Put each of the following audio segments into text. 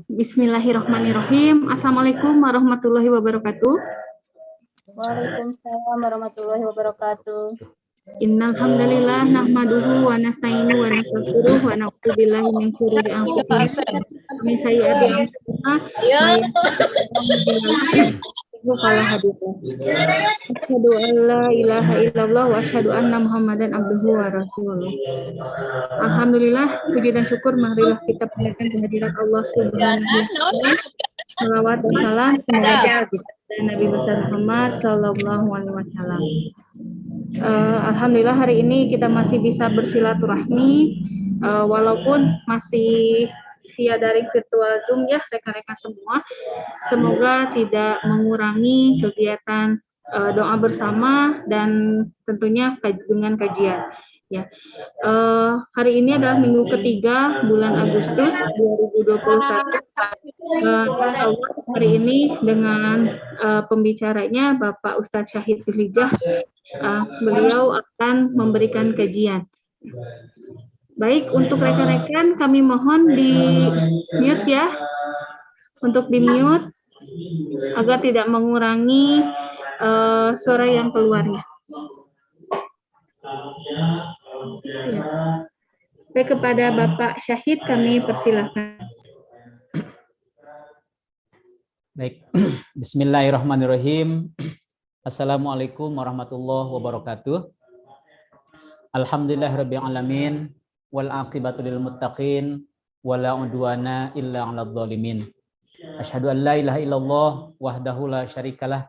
Bismillahirrahmanirrahim. Assalamualaikum warahmatullahi wabarakatuh. Waalaikumsalam warahmatullahi wabarakatuh. Innal hamdalillah nahmaduhu wa nasta'inu wa nastaghfiruh wa na'udzu billahi min syururi anfusina wa min sayyiati a'malina. May yahdihillahu fala mudilla lahu. Asyhadu an la ilaha illallah wa asyhadu anna Muhammadan abduhu wa rasuluh. Alhamdulillah, puji dan syukur marilah kita panjatkan kehadirat Allah Subhanahu wa taala. Salawat dan salam semoga kepada Nabi besar Muhammad sallallahu alaihi wasallam. Alhamdulillah hari ini kita masih bisa bersilaturahmi walaupun masih via daring virtual Zoom ya rekan-rekan semua. Semoga tidak mengurangi kegiatan doa bersama dan tentunya dengan kajian. Ya, hari ini adalah minggu ketiga bulan Agustus 2021. Hari ini dengan pembicaranya Bapak Ustadz Syahid Zulijah, beliau akan memberikan kajian. Baik, untuk rekan-rekan kami mohon di mute ya, untuk di mute agar tidak mengurangi suara yang keluarnya. Ya. Baik, kepada Bapak Syahid kami persilahkan. Baik, Bismillahirrahmanirrahim. Assalamualaikum warahmatullahi wabarakatuh. Alhamdulillahirabbil alamin wal aqibatu lil muttaqin wala udwana illa 'alal zalimin. Asyhadu an la ilaha illallah wahdahu la syarikalah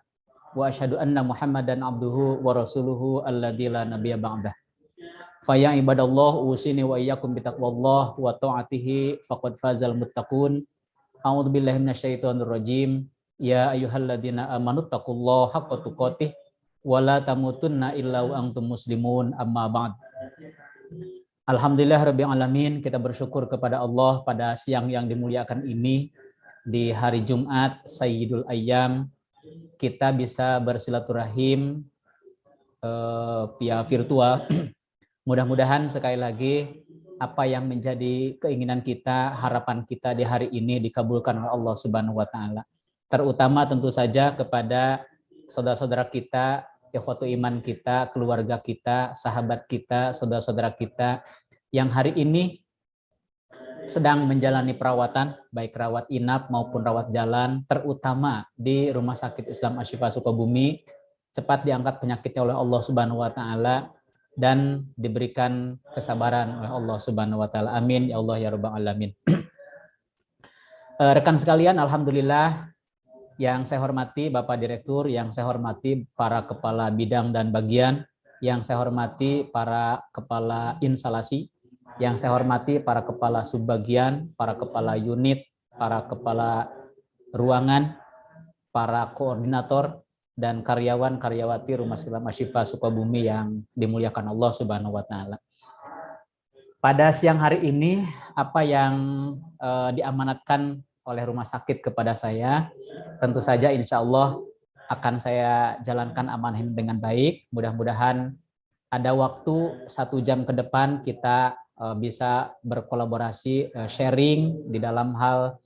wa asyhadu anna Muhammadan abduhu wa rasuluhu alladzi la nabiyya ba'dah. Fa ya ibadallah usini wa iyyakum bitaqwallah wa ta'atihi faqad fazal muttaqun. A'udzubillahi minasyaitonir rajim. Ya ayyuhalladzina amanu taqullaha haqqa tuqatih wa la tamutunna illa wa antum muslimun amma ba'd. Alhamdulillahirabbil alamin, kita bersyukur kepada Allah pada siang yang dimuliakan ini di hari Jumat Sayyidul Ayyam kita bisa bersilaturahim via virtual. Mudah-mudahan sekali lagi apa yang menjadi keinginan kita, harapan kita di hari ini dikabulkan oleh Allah Subhanahu wa taala. Terutama tentu saja kepada saudara-saudara kita, ikhwatu iman kita, keluarga kita, sahabat kita, saudara-saudara kita yang hari ini sedang menjalani perawatan, baik rawat inap maupun rawat jalan, terutama di Rumah Sakit Islam Asy-Syifa Sukabumi, cepat diangkat penyakitnya oleh Allah Subhanahu wa taala dan diberikan kesabaran oleh Allah Subhanahu wa taala. Amin ya Allah ya rabbal alamin. Rekan sekalian, alhamdulillah yang saya hormati Bapak Direktur, yang saya hormati para kepala bidang dan bagian, yang saya hormati para kepala instalasi, yang saya hormati para kepala subbagian, para kepala unit, para kepala ruangan, para koordinator dan karyawan-karyawati Rumah Sakit Asy-Syifa Sukabumi yang dimuliakan Allah Subhanahu wa taala. Pada siang hari ini apa yang diamanatkan oleh rumah sakit kepada saya, tentu saja insya Allah akan saya jalankan amanah ini dengan baik. Mudah-mudahan ada waktu 1 jam ke depan kita bisa berkolaborasi, sharing di dalam hal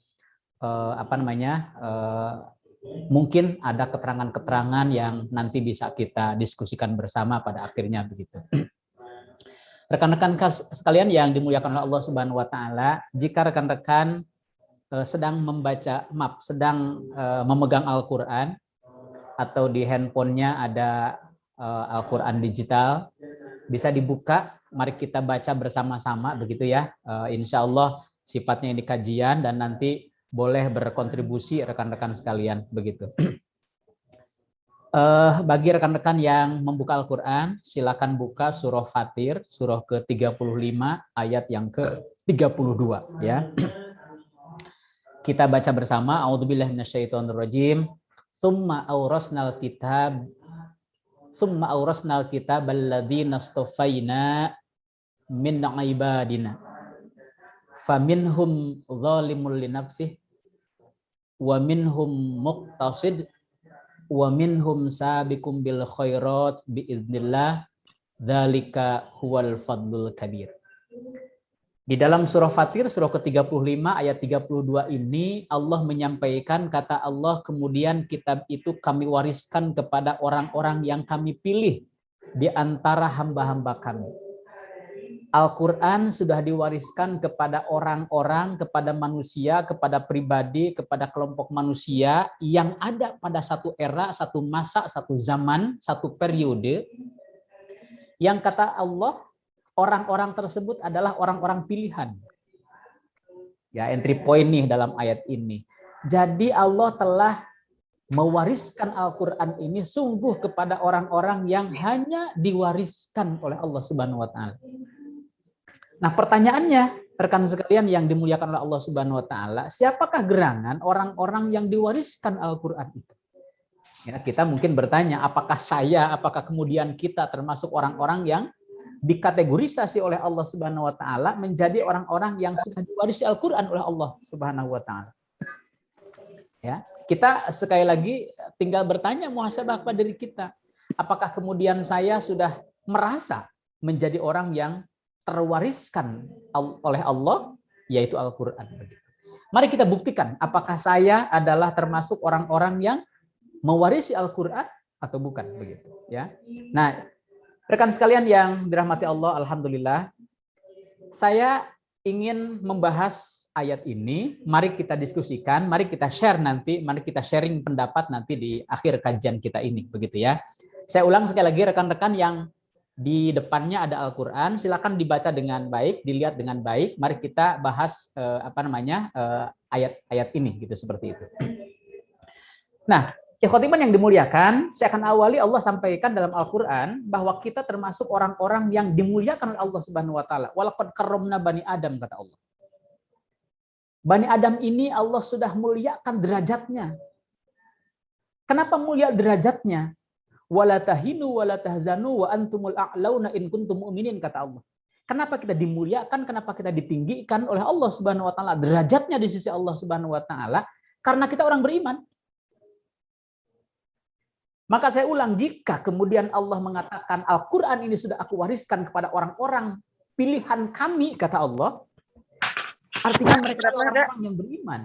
mungkin ada keterangan-keterangan yang nanti bisa kita diskusikan bersama pada akhirnya begitu. Rekan-rekan sekalian yang dimuliakan oleh Allah Subhanahu wa taala, jika rekan-rekan sedang memegang Al-Qur'an atau di handphonenya ada Al-Qur'an digital, bisa dibuka, mari kita baca bersama-sama begitu ya. Insya Allah sifatnya ini kajian dan nanti boleh berkontribusi rekan-rekan sekalian begitu. Bagi rekan-rekan yang membuka Al-Qur'an, silakan buka surah Fatir, surah ke-35 ayat yang ke-32 ya. Kita baca bersama. A'udzubillahi minasyaitonirrajim. Tsumma aurasnal kitab alladzina astafaina min ibadina. Faminhum zalimun li nafsihi wa minhum muqtasid wa minhum sabiqum bil khairat biiznillah dzalika huwal fadlul kabir. Di dalam surah Fatir, surah ke-35 ayat 32 ini Allah menyampaikan, kata Allah, kemudian kitab itu kami wariskan kepada orang-orang yang kami pilih di antara hamba-hamba kami. Al-Quran sudah diwariskan kepada orang-orang, kepada manusia, kepada pribadi, kepada kelompok manusia yang ada pada satu era, satu masa, satu zaman, satu periode, yang kata Allah, orang-orang tersebut adalah orang-orang pilihan. Ya, entry point nih dalam ayat ini. Jadi Allah telah mewariskan Al-Quran ini sungguh kepada orang-orang yang hanya diwariskan oleh Allah Subhanahu wa Ta'ala. Nah, pertanyaannya, rekan sekalian yang dimuliakan oleh Allah Subhanahu wa Ta'ala, siapakah gerangan orang-orang yang diwariskan Al-Quran itu? Ya, kita mungkin bertanya, apakah saya, apakah kemudian kita termasuk orang-orang yang dikategorisasi oleh Allah Subhanahu wa Ta'ala menjadi orang-orang yang sudah diwarisi Al-Quran oleh Allah Subhanahu wa Ta'ala? Ya, kita sekali lagi tinggal bertanya muhasabah pada diri kita. Apakah kemudian saya sudah merasa menjadi orang yang terwariskan oleh Allah, yaitu Al-Quran. Mari kita buktikan apakah saya adalah termasuk orang-orang yang mewarisi Al-Quran atau bukan, begitu ya. Nah, rekan sekalian yang dirahmati Allah, alhamdulillah, saya ingin membahas ayat ini. Mari kita diskusikan, mari kita share nanti, mari kita sharing pendapat nanti di akhir kajian kita ini, begitu ya. Saya ulang sekali lagi, rekan-rekan yang di depannya ada Al-Quran, silakan dibaca dengan baik, dilihat dengan baik. Mari kita bahas ayat-ayat ini, gitu, seperti itu. Nah, ikhwatiman yang dimuliakan, saya akan awali, Allah sampaikan dalam Al-Quran bahwa kita termasuk orang-orang yang dimuliakan oleh Allah Subhanahu wa Ta'ala. Walaqad karramna bani Adam, kata Allah. Bani Adam ini Allah sudah muliakan derajatnya. Kenapa mulia derajatnya? Wala tahinu wala tahzanu wa antumul a'launa in kuntum mu'minin, kata Allah. Kenapa kita dimuliakan? Kenapa kita ditinggikan oleh Allah Subhanahu wa Ta'ala? Derajatnya di sisi Allah Subhanahu wa Ta'ala karena kita orang beriman. Maka saya ulang, jika kemudian Allah mengatakan Al-Quran ini sudah aku wariskan kepada orang-orang pilihan kami, kata Allah, artinya mereka adalah orang-orang yang beriman.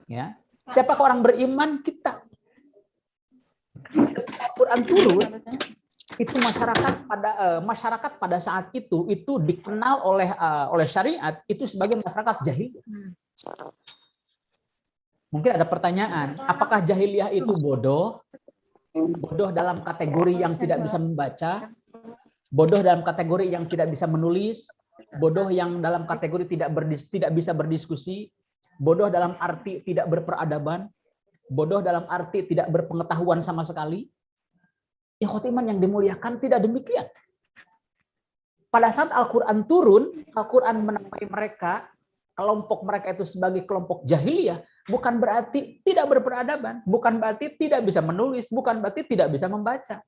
Ya, siapakah orang beriman? Kita. Al-Quran turun, itu masyarakat pada saat itu dikenal oleh syariat itu sebagai masyarakat jahiliyah. Mungkin ada pertanyaan, apakah jahiliyah itu bodoh? Bodoh dalam kategori yang tidak bisa membaca, bodoh dalam kategori yang tidak bisa menulis, bodoh yang dalam kategori tidak bisa berdiskusi, bodoh dalam arti tidak berperadaban, bodoh dalam arti tidak berpengetahuan sama sekali. Ikhwatiman yang dimuliakan, tidak demikian. Pada saat Al-Quran turun, Al-Quran menamai mereka, kelompok mereka itu sebagai kelompok jahiliyah, bukan berarti tidak berperadaban, bukan berarti tidak bisa menulis, bukan berarti tidak bisa membaca.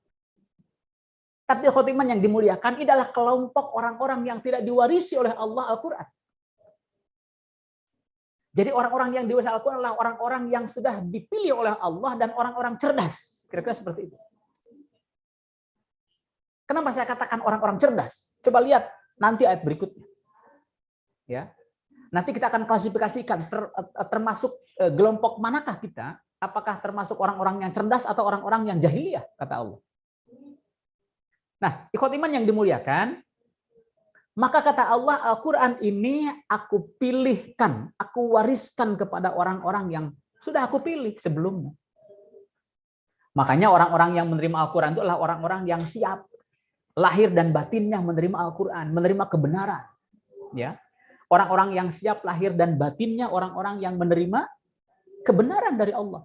Tapi ikhwatiman yang dimuliakan, ini adalah kelompok orang-orang yang tidak diwarisi oleh Allah Al-Quran. Jadi orang-orang yang diwarisi Al-Quran adalah orang-orang yang sudah dipilih oleh Allah dan orang-orang cerdas. Kira-kira seperti itu. Kenapa saya katakan orang-orang cerdas? Coba lihat nanti ayat berikutnya. Ya. Nanti kita akan klasifikasikan termasuk kelompok manakah kita? Apakah termasuk orang-orang yang cerdas atau orang-orang yang jahiliyah, kata Allah. Nah, ikhwatiman yang dimuliakan, maka kata Allah, Al-Quran ini aku pilihkan, aku wariskan kepada orang-orang yang sudah aku pilih sebelumnya. Makanya orang-orang yang menerima Al-Quran itu adalah orang-orang yang siap lahir dan batinnya menerima Al-Quran, menerima kebenaran. Ya, orang-orang yang siap lahir dan batinnya orang-orang yang menerima kebenaran dari Allah,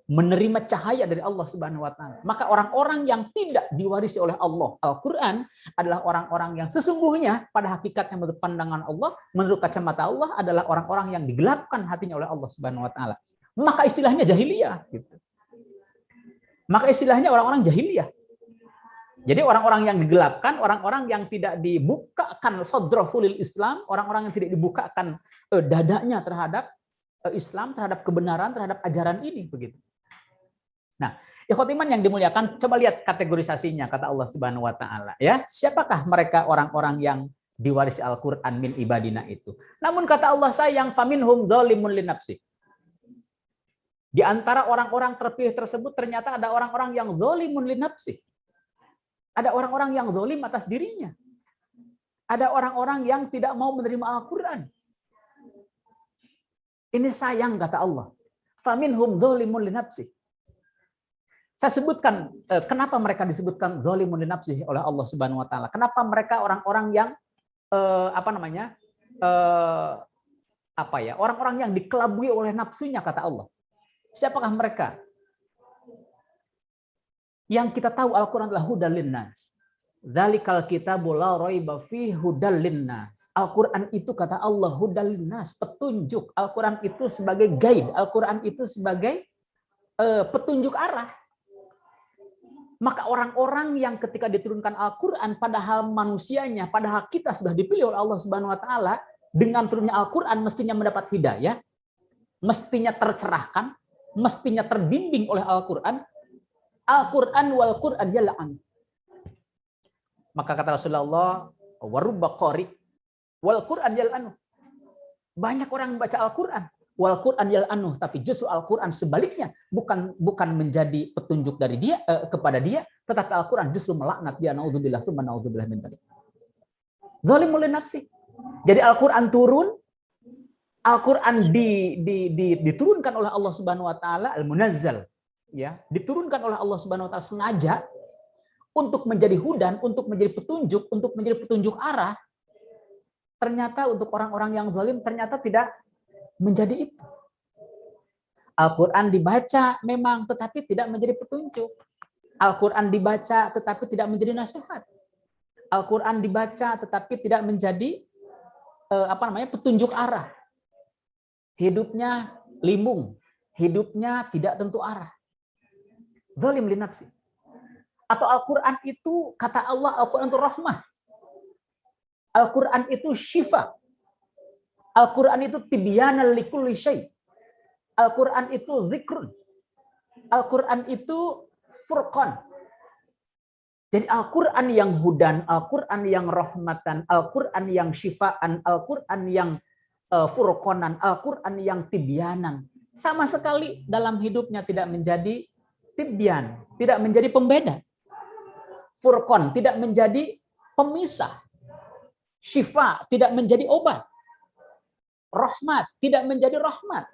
menerima cahaya dari Allah Subhanahu wa Ta'ala. Maka orang-orang yang tidak diwarisi oleh Allah Al-Quran adalah orang-orang yang sesungguhnya pada hakikatnya menurut pandangan Allah, menurut kacamata Allah adalah orang-orang yang digelapkan hatinya oleh Allah Subhanahu wa Ta'ala. Maka istilahnya jahiliyah gitu. Maka istilahnya orang-orang jahiliyah. Jadi orang-orang yang digelapkan, orang-orang yang tidak dibukakan sadrahul Islam, orang-orang yang tidak dibukakan dadanya terhadap Islam, terhadap kebenaran, terhadap ajaran ini, begitu. Nah, ikhwatiman yang dimuliakan, coba lihat kategorisasinya, kata Allah Subhanahu wa Ta'ala. Ya, siapakah mereka orang-orang yang diwarisi Al-Qur'an min ibadina itu. Namun kata Allah sayang, faminhum dzalimun linafsi. Di antara orang-orang terpilih tersebut ternyata ada orang-orang yang dzalimun linafsi. Ada orang-orang yang zalim atas dirinya. Ada orang-orang yang tidak mau menerima Al-Qur'an. Ini sayang kata Allah. Faminhum dzalimun linafsi. Saya sebutkan kenapa mereka disebutkan dzalimun linafsi oleh Allah Subhanahu wa taala. Kenapa mereka orang-orang yang orang-orang yang dikelabui oleh nafsunya kata Allah. Siapakah mereka? Yang kita tahu Al-Qur'an adalah hudal linnas. Dzalikal kitabu la raiba fihi hudal linnas. Al-Qur'an itu kata Allah hudal linnas, petunjuk. Al-Qur'an itu sebagai guide, Al-Qur'an itu sebagai petunjuk arah. Maka orang-orang yang ketika diturunkan Al-Qur'an padahal manusianya, padahal kita sudah dipilih oleh Allah Subhanahu wa taala, dengan turunnya Al-Qur'an mestinya mendapat hidayah, mestinya tercerahkan, mestinya terbimbing oleh Al-Qur'an. Al-Qur'an wal Qur'an yal'an. Maka kata Rasulullah, warubba qari wal Qur'an yal'anu. Banyak orang membaca Al-Qur'an, wal Qur'an yal'anu, tapi justru Al-Qur'an sebaliknya, bukan menjadi petunjuk dari dia kepada dia, tetapi Al-Qur'an justru melaknat dia. Naudzubillah summa naudzubillah min dzalik. Zalimul linafsi. Jadi Al-Qur'an turun, Al-Qur'an diturunkan oleh Allah Subhanahu wa taala, al-munazzal, ya, diturunkan oleh Allah Subhanahu wa taala sengaja untuk menjadi hudan, untuk menjadi petunjuk arah. Ternyata untuk orang-orang yang zalim ternyata tidak menjadi itu. Al-Qur'an dibaca memang tetapi tidak menjadi petunjuk. Al-Qur'an dibaca tetapi tidak menjadi nasihat. Al-Qur'an dibaca tetapi tidak menjadi petunjuk arah. Hidupnya limbung, hidupnya tidak tentu arah. Zalim li nafsi. Atau Al-Qur'an itu kata Allah, Al-Qur'an itu rahmah. Al-Qur'an itu syifa. Al-Qur'an itu tibyanan likulli syai. Al-Qur'an itu zikrun. Al-Qur'an itu furqan. Jadi Al-Qur'an yang hudan, Al-Qur'an yang rahmatan, Al-Qur'an yang syifaan, Al-Qur'an yang furqanan, Al-Qur'an yang tibyanan. Sama sekali dalam hidupnya tidak menjadi tibyan, tidak menjadi pembeda. Furqan tidak menjadi pemisah. Syifa tidak menjadi obat. Rahmat tidak menjadi rahmat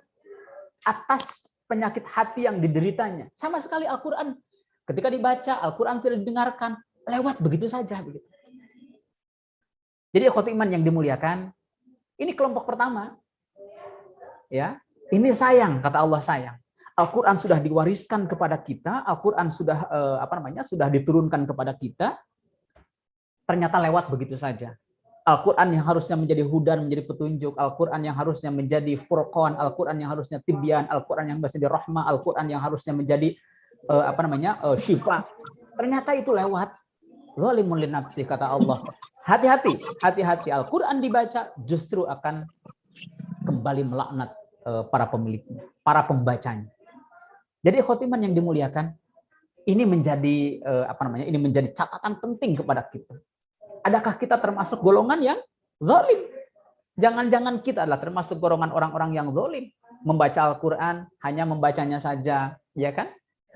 atas penyakit hati yang dideritanya. Sama sekali Al-Qur'an ketika dibaca, Al-Qur'an tidak didengarkan, lewat begitu saja begitu. Jadi ikhwati iman yang dimuliakan, ini kelompok pertama. Ya, ini sayang kata Allah sayang. Al-Qur'an sudah diwariskan kepada kita, Al-Qur'an sudah sudah diturunkan kepada kita. Ternyata lewat begitu saja. Al-Qur'an yang harusnya menjadi hudan, menjadi petunjuk, Al-Qur'an yang harusnya menjadi furqan, Al-Qur'an yang harusnya tibyan, Al-Qur'an yang harusnya rahmah, Al-Qur'an yang harusnya menjadi syifa. Ternyata itu lewat. Zalimun linafsi kata Allah. Hati-hati Al-Qur'an dibaca justru akan kembali melaknat para pemiliknya, para pembacanya. Jadi khotiman yang dimuliakan, ini menjadi ini menjadi catatan penting kepada kita. Adakah kita termasuk golongan yang zalim? Jangan-jangan kita adalah termasuk golongan orang-orang yang zalim, membaca Al-Qur'an hanya membacanya saja, ya kan?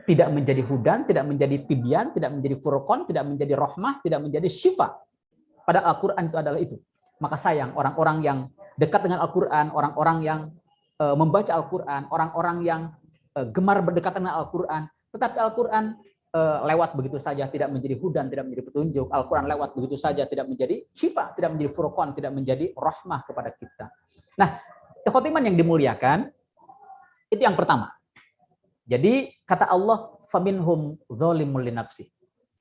Tidak menjadi hudan, tidak menjadi tibyan, tidak menjadi furqan, tidak menjadi rahmah, tidak menjadi syifa. Padahal Al-Qur'an itu adalah itu. Maka sayang orang-orang yang dekat dengan Al-Qur'an, orang-orang yang membaca Al-Qur'an, orang-orang yang gemar berdekatan dengan Al-Qur'an, tetapi Al-Qur'an lewat begitu saja, tidak menjadi hudan, tidak menjadi petunjuk. Al-Qur'an lewat begitu saja, tidak menjadi syifa, tidak menjadi furqan, tidak menjadi rahmah kepada kita. Nah, ikhwatiman yang dimuliakan, itu yang pertama. Jadi kata Allah, faminhum zalimul linafsi.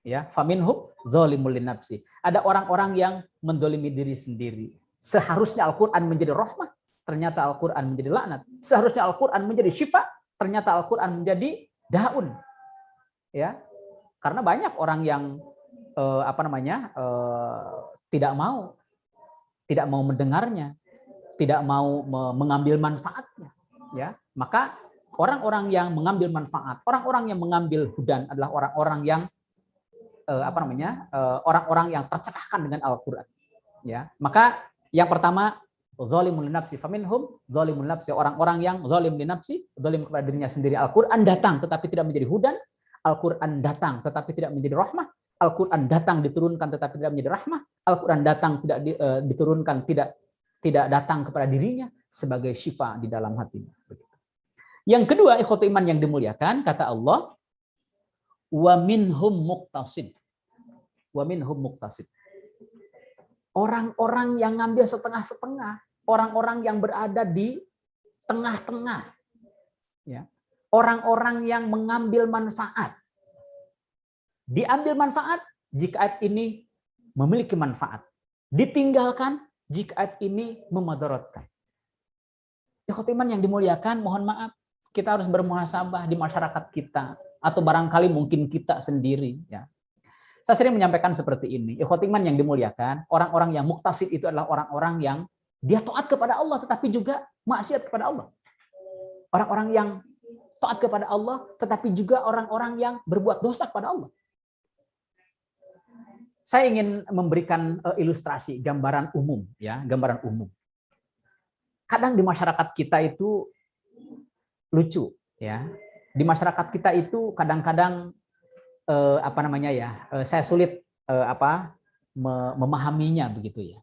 Ya, faminhum zalimul linafsi. Ada orang-orang yang mendolimi diri sendiri. Seharusnya Al-Qur'an menjadi rahmah, ternyata Al-Qur'an menjadi laknat. Seharusnya Al-Qur'an menjadi syifa, ternyata Al-Qur'an menjadi daun. Ya. Karena banyak orang yang tidak mau mendengarnya, tidak mau mengambil manfaatnya, ya. Maka orang-orang yang mengambil manfaat, orang-orang yang mengambil hudan adalah orang-orang yang orang-orang yang tercerahkan dengan Al-Qur'an. Ya, maka yang pertama zalimun linafsi faminhum zalimun nafsi, orang-orang yang zalim linafsi, zalim kepada dirinya sendiri. Al-Qur'an datang tetapi tidak menjadi hudan, Al-Qur'an datang tetapi tidak menjadi rahmah, Al-Qur'an datang diturunkan tetapi tidak menjadi rahmah, Al-Qur'an datang tidak diturunkan tidak datang kepada dirinya sebagai syifa di dalam hatinya. Yang kedua, ikhwatu iman yang dimuliakan, kata Allah, wa minhum muqtasid. Wa minhum muqtasid. Orang-orang yang ngambil setengah-setengah, orang-orang yang berada di tengah-tengah. Ya. Orang-orang yang mengambil manfaat. Diambil manfaat jika ayat ini memiliki manfaat. Ditinggalkan jika ayat ini memadaratkan. Ikhwati iman yang dimuliakan, mohon maaf, kita harus bermuhasabah di masyarakat kita, atau barangkali mungkin kita sendiri. Ya. Saya sering menyampaikan seperti ini. Ikhwati iman yang dimuliakan, orang-orang yang muqtasid itu adalah orang-orang yang dia taat kepada Allah, tetapi juga maksiat kepada Allah. Orang-orang yang taat kepada Allah, tetapi juga orang-orang yang berbuat dosa kepada Allah. Saya ingin memberikan ilustrasi, gambaran umum, ya, gambaran umum. Kadang di masyarakat kita itu lucu, ya. Di masyarakat kita itu kadang-kadang saya sulit memahaminya begitu ya.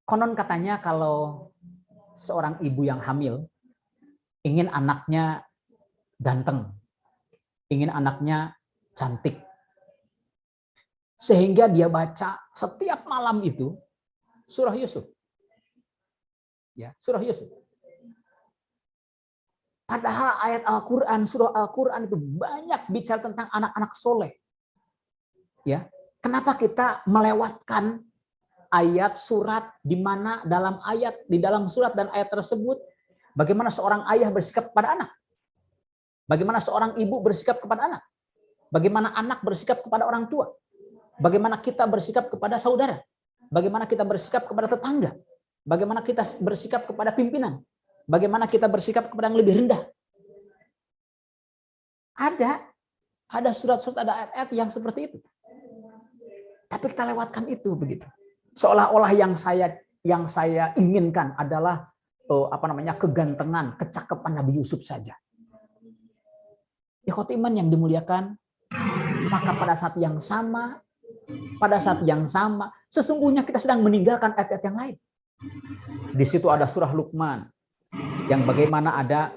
Konon katanya kalau seorang ibu yang hamil ingin anaknya ganteng, ingin anaknya cantik, sehingga dia baca setiap malam itu surah Yusuf. Ya, surah Yusuf. Padahal ayat Al-Quran, surah Al-Quran itu banyak bicara tentang anak-anak soleh. Ya, kenapa kita melewatkan ayat surat di mana di dalam surat dan ayat tersebut bagaimana seorang ayah bersikap kepada anak, bagaimana seorang ibu bersikap kepada anak, bagaimana anak bersikap kepada orang tua, bagaimana kita bersikap kepada saudara, bagaimana kita bersikap kepada tetangga, bagaimana kita bersikap kepada pimpinan, bagaimana kita bersikap kepada yang lebih rendah. Ada surat-surat, ada ayat-ayat yang seperti itu. Tapi kita lewatkan itu begitu. Seolah-olah yang saya inginkan adalah kegantengan, kecakapan Nabi Yusuf saja. Ikhwati iman yang dimuliakan, maka pada saat yang sama, sesungguhnya kita sedang meninggalkan ayat-ayat yang lain. Di situ ada surah Luqman, yang bagaimana ada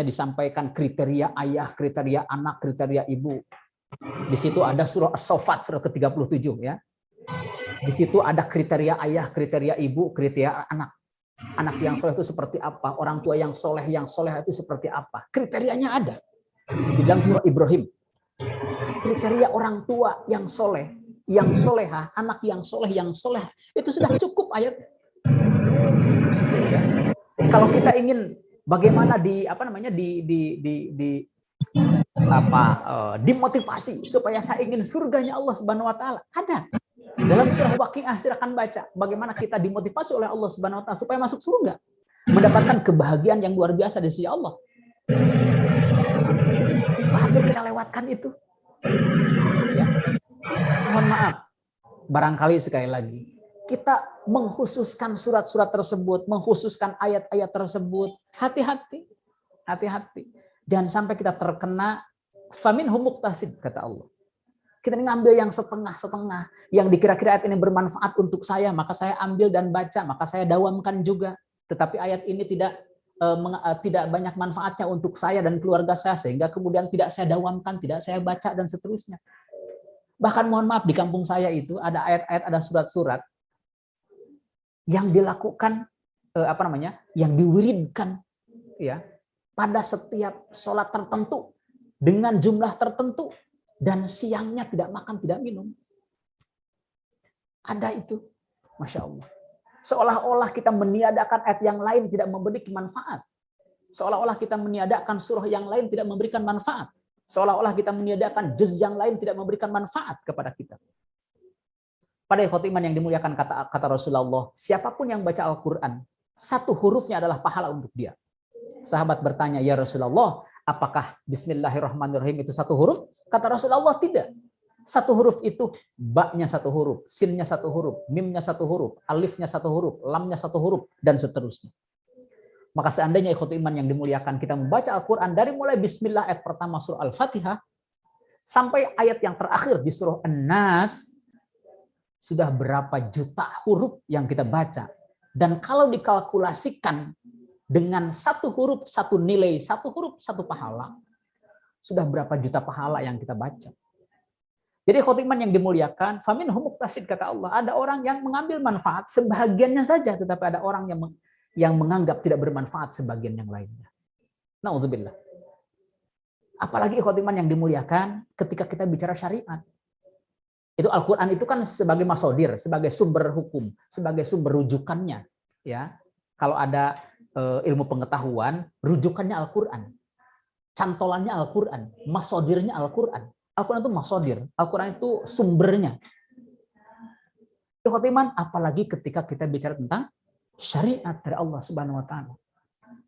disampaikan kriteria ayah, kriteria anak, kriteria ibu. Di situ ada surah As-Saffat, surah ke-37 ya. Di situ ada kriteria ayah, kriteria ibu, kriteria anak. Anak yang soleh itu seperti apa? Orang tua yang soleh itu seperti apa? Kriterianya ada. Di dalam surah Ibrahim. Kriteria orang tua yang soleh, yang soleha, anak yang soleh, itu sudah cukup ayat. Ya. Kalau kita ingin bagaimana dimotivasi supaya saya ingin surganya Allah Subhanahu wa taala, ada. Dalam surah Waqiah silakan baca bagaimana kita dimotivasi oleh Allah Subhanahu wa taala supaya masuk surga, mendapatkan kebahagiaan yang luar biasa di sisi Allah. Hampir kita lewatkan itu. Ya. Mohon maaf. Barangkali sekali lagi kita mengkhususkan surat-surat tersebut, mengkhususkan ayat-ayat tersebut. Hati-hati. Jangan sampai kita terkena faminhum muqtasid, kata Allah. Kita ngambil yang setengah-setengah, yang dikira-kira ayat ini bermanfaat untuk saya, maka saya ambil dan baca, maka saya dawamkan juga. Tetapi ayat ini tidak banyak manfaatnya untuk saya dan keluarga saya, sehingga kemudian tidak saya dawamkan, tidak saya baca, dan seterusnya. Bahkan mohon maaf, di kampung saya itu ada ayat-ayat, ada surat-surat yang dilakukan yang diwiridkan ya pada setiap sholat tertentu dengan jumlah tertentu, dan siangnya tidak makan, tidak minum. Ada itu, Masya Allah. Seolah-olah kita meniadakan ayat yang lain tidak memberi manfaat. Seolah-olah kita meniadakan surah yang lain tidak memberikan manfaat. Seolah-olah kita meniadakan juz yang lain tidak memberikan manfaat kepada kita. Pada ikhwati iman yang dimuliakan, kata Rasulullah, siapapun yang baca Al-Quran, satu hurufnya adalah pahala untuk dia. Sahabat bertanya, ya Rasulullah, apakah Bismillahirrahmanirrahim itu satu huruf? Kata Rasulullah, tidak. Satu huruf itu ba-nya satu huruf, sin-nya satu huruf, mim-nya satu huruf, alif-nya satu huruf, lam-nya satu huruf, dan seterusnya. Maka seandainya ikhwatul iman yang dimuliakan, kita membaca Al-Quran dari mulai bismillah ayat pertama surah Al-Fatihah sampai ayat yang terakhir di surah An-Nas, sudah berapa juta huruf yang kita baca. Dan kalau dikalkulasikan dengan satu huruf, satu nilai, satu huruf, satu pahala, sudah berapa juta pahala yang kita baca. Jadi khotiman yang dimuliakan, faminhum muqtasid, kata Allah. Ada orang yang mengambil manfaat sebagiannya saja, tetapi ada orang yang menganggap tidak bermanfaat sebagian yang lainnya. Na'udzubillah. Apalagi khotiman yang dimuliakan ketika kita bicara syariat. Itu Al-Quran itu kan sebagai masodir, sebagai sumber hukum, sebagai sumber rujukannya. Ya, kalau ada ilmu pengetahuan, rujukannya Al-Quran. Cantolannya Al-Quran, masodirnya Al-Quran. Al-Quran itu masodir, Al-Quran itu sumbernya. Khotiman, apalagi ketika kita bicara tentang syariat dari Allah Subhanahu wa taala.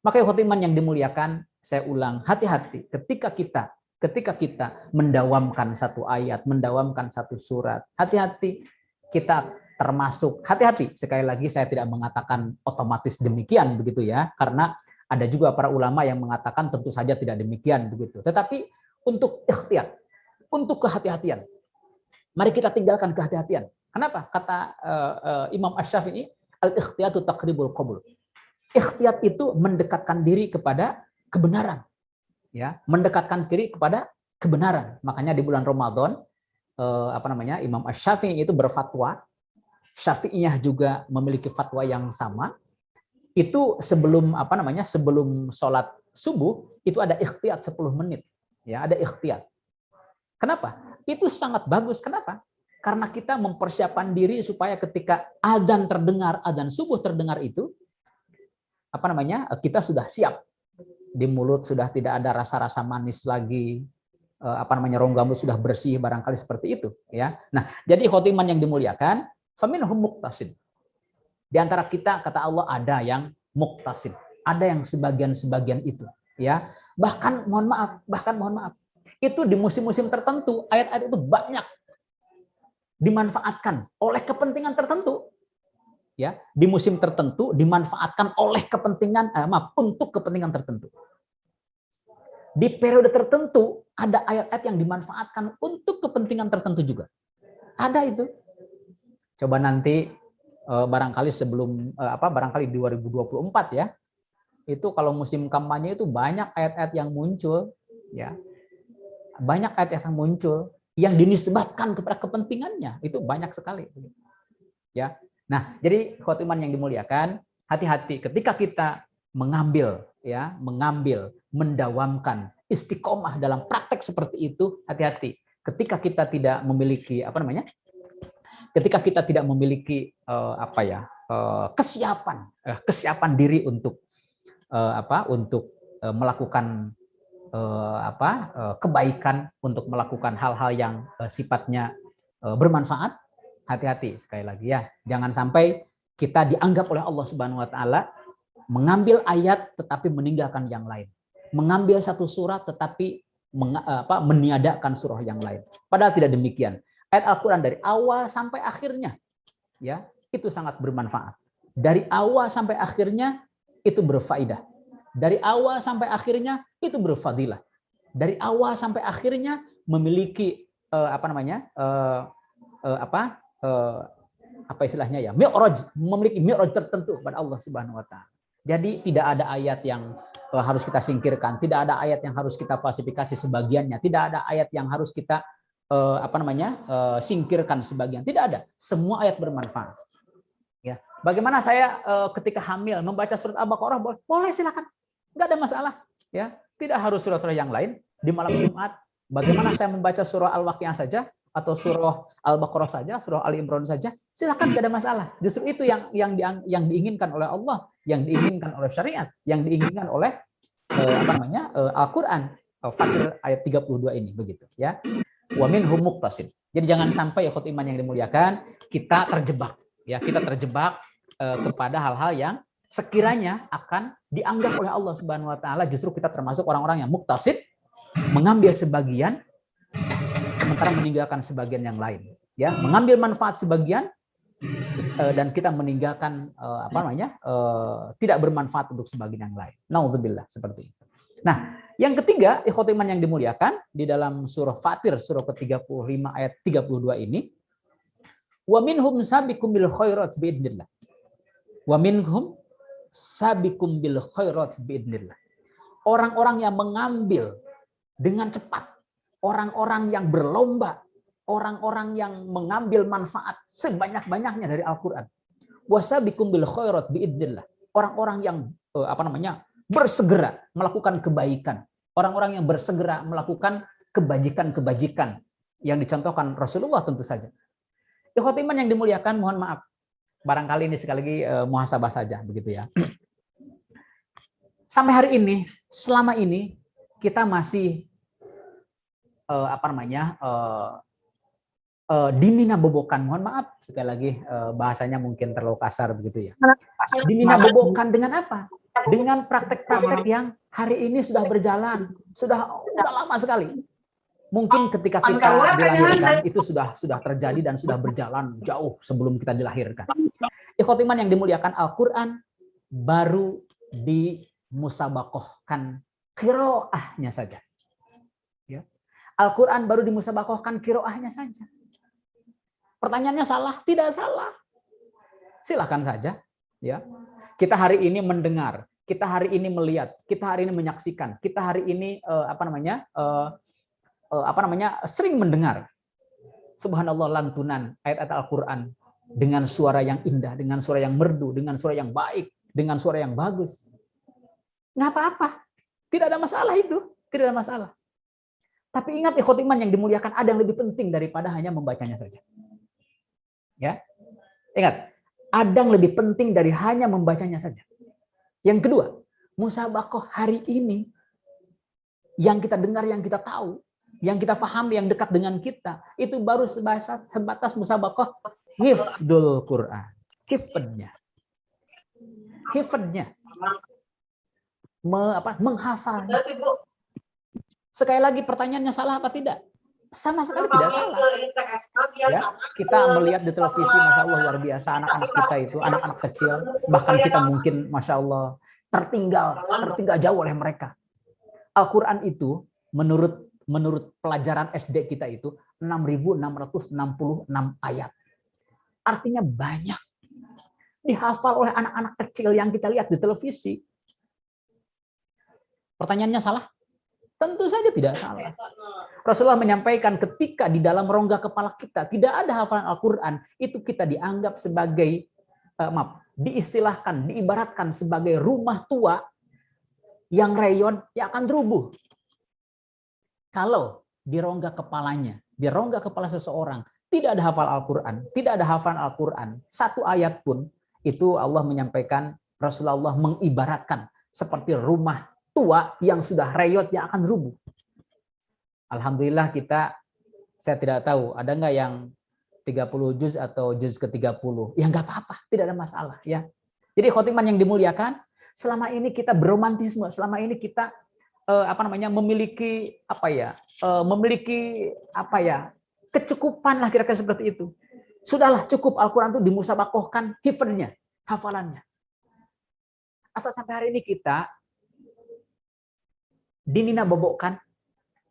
Maka khotiman yang dimuliakan, saya ulang, hati-hati ketika kita mendawamkan satu ayat, mendawamkan satu surat. Hati-hati kita termasuk, hati-hati, sekali lagi saya tidak mengatakan otomatis demikian begitu ya, karena ada juga para ulama yang mengatakan tentu saja tidak demikian begitu. Tetapi untuk ikhtiyat, untuk kehati-hatian, mari kita tinggalkan kehati-hatian. Kenapa? Kata Imam Asy-Syafi'i, al-ikhtiyatu taqribul qabul. Ikhtiyat itu mendekatkan diri kepada kebenaran. Ya, mendekatkan diri kepada kebenaran. Makanya di bulan Ramadan Imam Asy-Syafi'i itu berfatwa, Syafi'iyah juga memiliki fatwa yang sama. Itu sebelum sebelum sholat subuh itu ada ikhtiyat 10 menit. Ya, ada ikhtiyat. Kenapa? Itu sangat bagus. Kenapa? Karena kita mempersiapkan diri supaya ketika adzan terdengar, adzan subuh terdengar itu, kita sudah siap. Di mulut sudah tidak ada rasa-rasa manis lagi, rongga mulut sudah bersih, barangkali seperti itu. Ya. Nah, jadi khotiman yang dimuliakan, faminhum muqtasid. Di antara kita, kata Allah, ada yang muqtasid, ada yang sebagian-sebagian itu. Ya, bahkan mohon maaf. Itu di musim-musim tertentu, ayat-ayat itu banyak dimanfaatkan oleh kepentingan tertentu. Ya, di musim tertentu dimanfaatkan oleh untuk kepentingan tertentu. Di periode tertentu ada ayat-ayat yang dimanfaatkan untuk kepentingan tertentu juga. Ada itu. Coba nanti barangkali barangkali 2024 ya. Itu kalau musim kampanye itu banyak ayat-ayat yang muncul, ya. Banyak ayat yang muncul yang dinisbatkan kepada kepentingannya, itu banyak sekali. Ya. Nah, jadi khotiman yang dimuliakan, hati-hati ketika kita mengambil, mendawamkan istiqomah dalam praktek seperti itu, hati-hati. Ketika kita tidak memiliki ketika kita tidak memiliki kesiapan diri untuk melakukan kebaikan, untuk melakukan hal-hal yang sifatnya bermanfaat, hati-hati sekali lagi ya. Jangan sampai kita dianggap oleh Allah Subhanahu wa taala mengambil ayat tetapi meninggalkan yang lain. Mengambil satu surat tetapi meniadakan surah yang lain. Padahal tidak demikian. Ayat Al-Qur'an dari awal sampai akhirnya ya, itu sangat bermanfaat. Dari awal sampai akhirnya itu berfaedah. Dari awal sampai akhirnya itu berfadilah. Dari awal sampai akhirnya memiliki mi'raj, memiliki mi'raj tertentu pada Allah Subhanahu wa taala. Jadi tidak ada ayat yang harus kita singkirkan, tidak ada ayat yang harus kita falsifikasi sebagiannya, tidak ada ayat yang harus kita singkirkan sebagian, tidak ada. Semua ayat bermanfaat. Ya. Bagaimana saya ketika hamil membaca surat Al-Baqarah, boleh silakan. Enggak ada masalah, ya. Tidak harus surah-surah yang lain di malam Jumat. Bagaimana saya membaca surah Al-Waqiah saja atau surah Al-Baqarah saja, surah Ali Imran saja, silakan, tidak ada masalah. Justru itu yang diinginkan oleh Allah, yang diinginkan oleh syariat, yang diinginkan oleh Al-Qur'an. Fatir ayat 32 ini begitu, ya. Wa minhum muqtasid. Jadi jangan sampai ya khotiman yang dimuliakan kita terjebak, ya. Kita terjebak kepada hal-hal yang sekiranya akan dianggap oleh Allah Subhanahu wa taala, justru kita termasuk orang-orang yang muqtasid, mengambil sebagian, sementara meninggalkan sebagian yang lain. Ya, mengambil manfaat sebagian dan kita meninggalkan tidak bermanfaat untuk sebagian yang lain. Naudzubillah, seperti itu. Nah, yang ketiga, ikhwati iman yang dimuliakan, di dalam surah Fatir surah ke-35 ayat 32 ini, wa minhum sabiqum bil khairat biidznillah. Wa minhum sabiqum bil khairat biidznillah. Orang-orang yang mengambil dengan cepat, orang-orang yang berlomba, orang-orang yang mengambil manfaat sebanyak-banyaknya dari Al-Qur'an. Wasabiqum bil khairat biidznillah. Orang-orang yang bersegera melakukan kebaikan, orang-orang yang bersegera melakukan kebajikan-kebajikan yang dicontohkan Rasulullah tentu saja. Ikhwati iman yang dimuliakan, mohon maaf, barangkali ini sekali lagi muhasabah saja begitu ya. Sampai hari ini, selama ini kita masih dimina bobokan, mohon maaf sekali lagi bahasanya mungkin terlalu kasar begitu ya. Dimina bobokan dengan apa? Dengan praktek-praktek yang hari ini sudah berjalan, sudah lama sekali. Mungkin ketika kita dilahirkan itu sudah terjadi dan sudah berjalan jauh sebelum kita dilahirkan. Ikhwati iman yang dimuliakan, Al-Qur'an baru dimusabakohkan qiraahnya saja. Ya. Al-Qur'an baru dimusabakohkan qiraahnya saja. Pertanyaannya salah? Tidak salah. Silakan saja. Ya. Kita hari ini mendengar, kita hari ini melihat, kita hari ini menyaksikan, kita hari ini sering mendengar, subhanallah, lantunan ayat-ayat Al-Qur'an dengan suara yang indah, dengan suara yang merdu, dengan suara yang baik, dengan suara yang bagus. Nggak apa-apa. Tidak ada masalah itu. Tidak ada masalah. Tapi ingat ikhwati iman yang dimuliakan, ada yang lebih penting daripada hanya membacanya saja. Ya. Ingat, ada yang lebih penting dari hanya membacanya saja. Yang kedua, musabakoh hari ini yang kita dengar, yang kita tahu, yang kita pahami, yang dekat dengan kita, itu baru sebatas musabakoh hifdzul Quran. Hifdznya. Menghafal. Sekali lagi pertanyaannya salah apa tidak? Sama sekali tidak salah. Ya, kita melihat di televisi, masya Allah luar biasa, anak-anak kita itu, anak-anak kecil, bahkan kita mungkin masya Allah tertinggal jauh oleh mereka. Al-Quran itu menurut pelajaran SD kita itu 6.666 ayat. Artinya banyak. Dihafal oleh anak-anak kecil yang kita lihat di televisi. Pertanyaannya salah? Tentu saja tidak salah. Rasulullah menyampaikan ketika di dalam rongga kepala kita tidak ada hafalan Al-Quran, itu kita dianggap sebagai, diistilahkan, diibaratkan sebagai rumah tua yang reyon yang akan rubuh. Kalau di rongga kepalanya, di rongga kepala seseorang, tidak ada hafal Al-Quran, tidak ada hafalan Al-Quran, satu ayat pun, itu Allah menyampaikan, Rasulullah mengibaratkan seperti rumah tua yang sudah reyot yang akan rubuh. Alhamdulillah saya tidak tahu, ada nggak yang 30 juz atau juz ke-30? Ya nggak apa-apa, tidak ada masalah. Ya. Jadi khotiman yang dimuliakan, selama ini kita beromantisme, selama ini kita memiliki kecukupan lah kira-kira seperti itu. Sudahlah cukup Al-Quran itu dimusabakohkan hifdznya, hafalannya. Atau sampai hari ini kita dimina bobokkan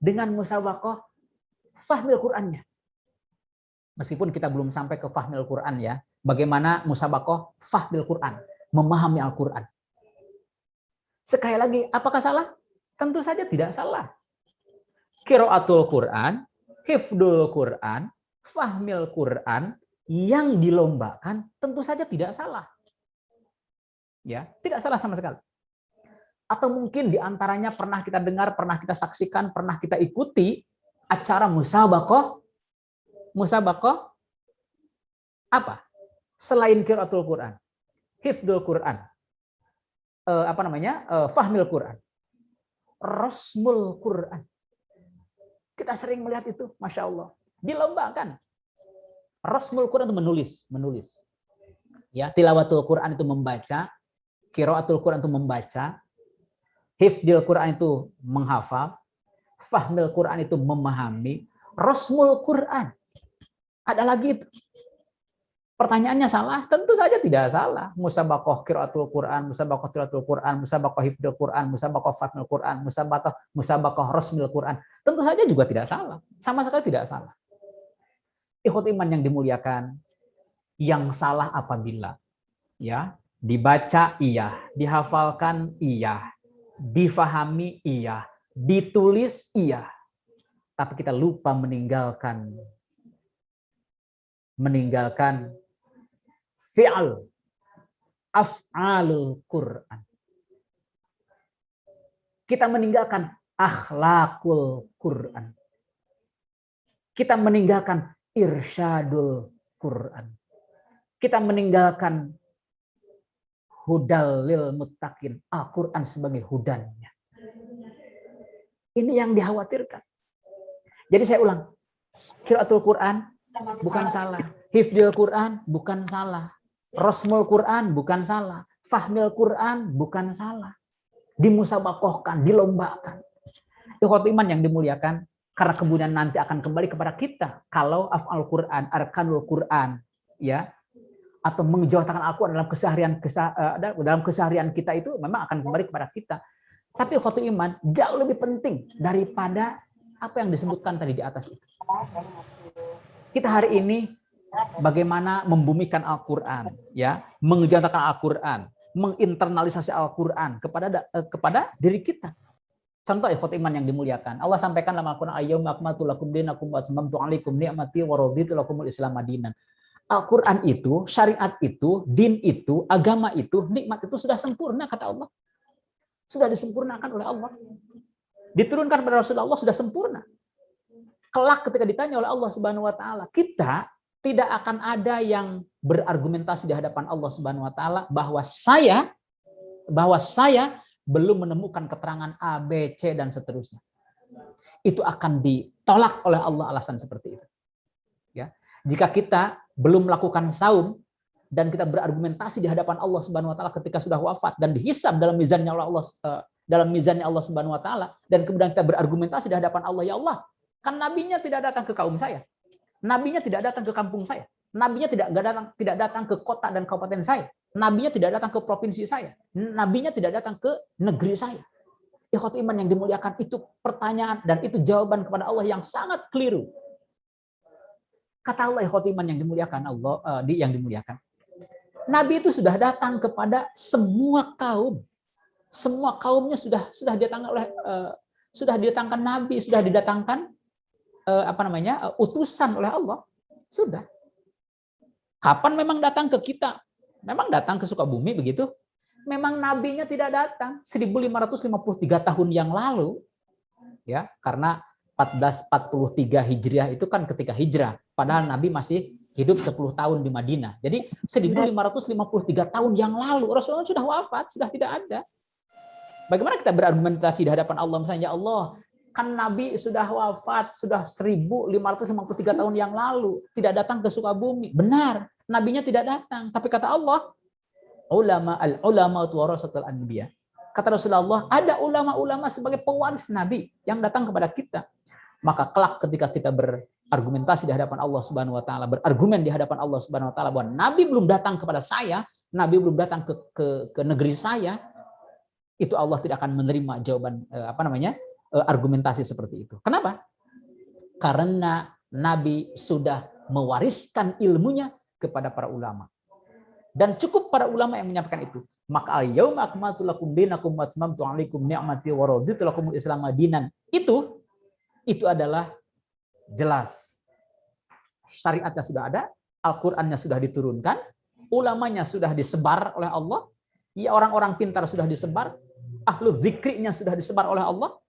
dengan musabakoh fahmil Qur'annya. Meskipun kita belum sampai ke fahmil Qur'an ya, bagaimana musabakoh fahmil Qur'an, memahami Al-Quran. Sekali lagi, apakah salah? Tentu saja tidak salah. Qiraatul Quran, hifdzul Quran, fahmil Quran yang dilombakan tentu saja tidak salah. Ya, tidak salah sama sekali. Atau mungkin diantaranya pernah kita dengar, pernah kita saksikan, pernah kita ikuti acara musabakoh apa? Selain qiraatul Quran, hifdzul Quran, fahmil Quran, rasmul Quran. Kita sering melihat itu, masya Allah, dilombakan. Rasmul Quran itu menulis. Ya, tilawatul Quran itu membaca, qiraatul Quran itu membaca, hifdzul Quran itu menghafal, fahmil Quran itu memahami, Rasmul Quran. Ada lagi itu. Pertanyaannya salah? Tentu saja tidak salah. Musabaqah qiraatul Quran, musabaqah tilaawatul Quran, musabaqah hifdzul Quran, musabaqah fahmul Quran, musabaqah rasmil Quran. Tentu saja juga tidak salah. Sama sekali tidak salah. Ikhwat iman yang dimuliakan, yang salah apabila ya dibaca iya, dihafalkan iya, difahami iya, ditulis iya, tapi kita lupa meninggalkan fi'al, af'alul Quran. Kita meninggalkan akhlakul Quran. Kita meninggalkan irsyadul Quran. Kita meninggalkan hudal lil muttaqin, Al-Quran sebagai hudannya. Ini yang dikhawatirkan. Jadi saya ulang, qiraatul Quran bukan salah, hifdzul Quran bukan salah, rasmul Quran bukan salah, fahmil Quran bukan salah. Dimusabaqahkan, dilombakan. Ikhwat iman yang dimuliakan, karena kemudian nanti akan kembali kepada kita kalau af'al Quran, arkanul Quran, ya, atau menjawabkan Al-Quran dalam keseharian kita itu memang akan kembali kepada kita. Tapi ikhwat iman jauh lebih penting daripada apa yang disebutkan tadi di atas itu. Kita hari ini bagaimana membumikan Al-Quran, ya, menjawabkan Al-Quran, menginternalisasi Al-Quran kepada diri kita. Contoh ikhwat iman yang dimuliakan. Allah sampaikan dalam Al-Quran, "Al-yauma akmaltu lakum dinakum wa atmamtu 'alaikum ni'mati wa raditu lakumul Islam madinan." Al-Quran itu, syariat itu, din itu, agama itu, nikmat itu sudah sempurna kata Allah. Sudah disempurnakan oleh Allah. Diturunkan kepada Rasulullah sudah sempurna. Kelak ketika ditanya oleh Allah Subhanahu wa taala, kita tidak akan ada yang berargumentasi di hadapan Allah Subhanahu wa taala bahwa saya belum menemukan keterangan A, B, C, dan seterusnya. Itu akan ditolak oleh Allah alasan seperti itu. Ya. Jika kita belum melakukan saum dan kita berargumentasi di hadapan Allah Subhanahu wa taala ketika sudah wafat dan dihisab dalam mizannya Allah Subhanahu wa taala, dan kemudian kita berargumentasi di hadapan Allah, ya Allah, kan nabinya tidak datang ke kaum saya. Nabinya tidak datang ke kampung saya. Nabinya tidak datang ke kota dan kabupaten saya. Nabinya tidak datang ke provinsi saya. Nabinya tidak datang ke negeri saya. Ikhwat iman yang dimuliakan, itu pertanyaan dan itu jawaban kepada Allah yang sangat keliru. Kata Allah, ikhwat iman yang dimuliakan Allah, yang dimuliakan. Nabi itu sudah datang kepada semua kaum. Semua kaumnya sudah didatangkan nabi, sudah didatangkan utusan oleh Allah. Sudah. Kapan memang datang ke kita? Memang datang ke Sukabumi begitu? Memang nabinya tidak datang 1553 tahun yang lalu. Ya, karena 1443 Hijriah itu kan ketika hijrah, padahal Nabi masih hidup 10 tahun di Madinah. Jadi 1553 tahun yang lalu Rasulullah sudah wafat, sudah tidak ada. Bagaimana kita berargumentasi di hadapan Allah misalnya, ya Allah, kan Nabi sudah wafat, sudah 1553 tahun yang lalu, tidak datang ke Sukabumi. Benar, nabinya tidak datang. Tapi kata Allah, al-ulama warasatul anbiya. Kata Rasulullah, ada ulama-ulama sebagai pewaris Nabi yang datang kepada kita. Maka kelak ketika kita berargumentasi di hadapan Allah Subhanahu wa taala, berargumen di hadapan Allah Subhanahu wa taala bahwa Nabi belum datang kepada saya, Nabi belum datang ke negeri saya, itu Allah tidak akan menerima jawaban argumentasi seperti itu. Kenapa? Karena Nabi sudah mewariskan ilmunya kepada para ulama. Dan cukup para ulama yang menyampaikan itu. Maka al-yauma akmaltu lakum dinakum wa atmamtu 'alaikum ni'mati wa raditu lakumul Islam madinan. Itu adalah jelas. Syariatnya sudah ada, Al-Qur'annya sudah diturunkan, ulamanya sudah disebar oleh Allah, ya orang-orang pintar sudah disebar, ahlu dzikrinya sudah disebar oleh Allah,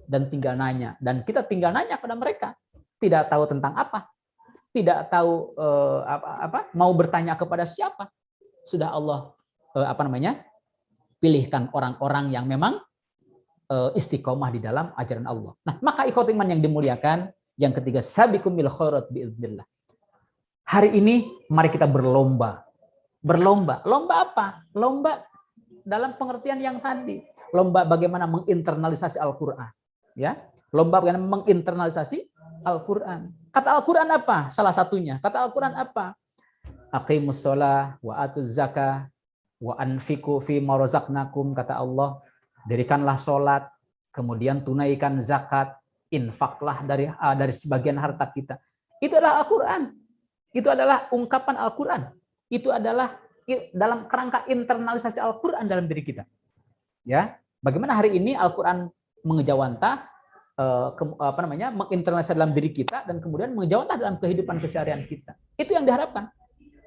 dan tinggal nanya. Dan kita tinggal nanya pada mereka. Tidak tahu tentang apa. Tidak tahu mau bertanya kepada siapa. Sudah Allah pilihkan orang-orang yang memang istiqomah di dalam ajaran Allah. Nah, maka ikhwat iman yang dimuliakan, yang ketiga, sabiqum bil khairat biiznillah. Hari ini mari kita berlomba. Berlomba. Lomba apa? Lomba dalam pengertian yang tadi. Lomba bagaimana menginternalisasi Al-Qur'an. Ya, lomba bagaimana menginternalisasi Al-Quran. Kata Al-Quran apa? Salah satunya. Kata Al-Quran apa? Aqimus sholah wa atuz zakah wa anfiqu fi ma razaqnakum, kata Allah. Dirikanlah sholat, kemudian tunaikan zakat, infaklah dari sebagian harta kita. Itu adalah Al-Quran. Itu adalah ungkapan Al-Quran. Itu adalah dalam kerangka internalisasi Al-Quran dalam diri kita. Ya, bagaimana hari ini Al-Quran mengejawantah, menginternalisasi dalam diri kita dan kemudian mengejawantah dalam kehidupan keseharian kita. Itu yang diharapkan.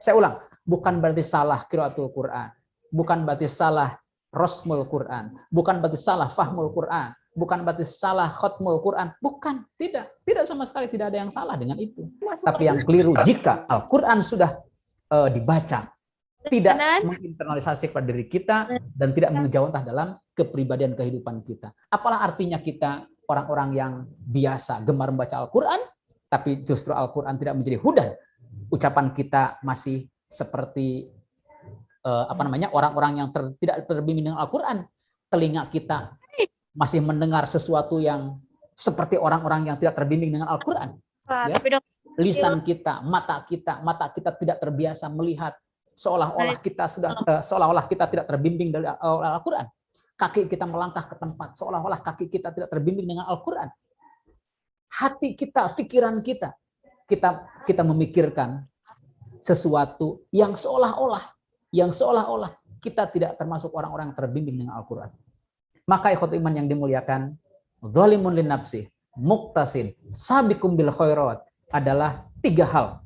Saya ulang, bukan berarti salah qiraatul Quran, bukan berarti salah rasmul Quran, bukan berarti salah fahmul Quran, bukan berarti salah khatmul Quran, bukan, tidak sama sekali, tidak ada yang salah dengan itu. Tapi yang keliru jika Al-Quran sudah dibaca, tidak menginternalisasi pada diri kita dan tidak mengejawantah dalam kepribadian kehidupan kita. Apalah artinya kita orang-orang yang biasa gemar membaca Al-Quran, tapi justru Al-Quran tidak menjadi hudan. Ucapan kita masih seperti orang-orang yang tidak terbimbing dengan Al-Quran. Telinga kita masih mendengar sesuatu yang seperti orang-orang yang tidak terbimbing dengan Al-Quran. Ya? Lisan kita, mata kita tidak terbiasa melihat, seolah-olah kita tidak terbimbing dari Al-Quran. Kaki kita melangkah ke tempat, seolah-olah kaki kita tidak terbimbing dengan Al-Quran. Hati kita, pikiran kita memikirkan sesuatu yang seolah-olah kita tidak termasuk orang-orang yang terbimbing dengan Al-Quran. Maka ikhwatul iman yang dimuliakan, zalimun lin nafsi, muqtasin, sabiqum bil khairat adalah 3 hal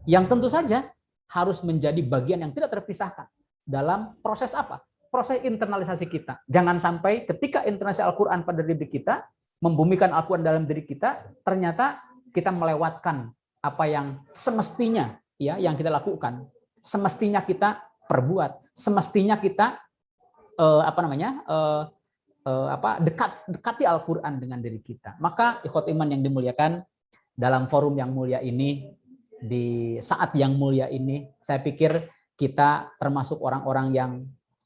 yang tentu saja harus menjadi bagian yang tidak terpisahkan dalam proses apa? Proses internalisasi kita. Jangan sampai ketika internalisasi Al-Quran pada diri kita, membumikan Al-Quran dalam diri kita, ternyata kita melewatkan apa yang semestinya ya yang kita lakukan, semestinya kita perbuat, semestinya kita dekati Al-Quran dengan diri kita. Maka ikhwat iman yang dimuliakan, dalam forum yang mulia ini, di saat yang mulia ini, saya pikir kita termasuk orang-orang yang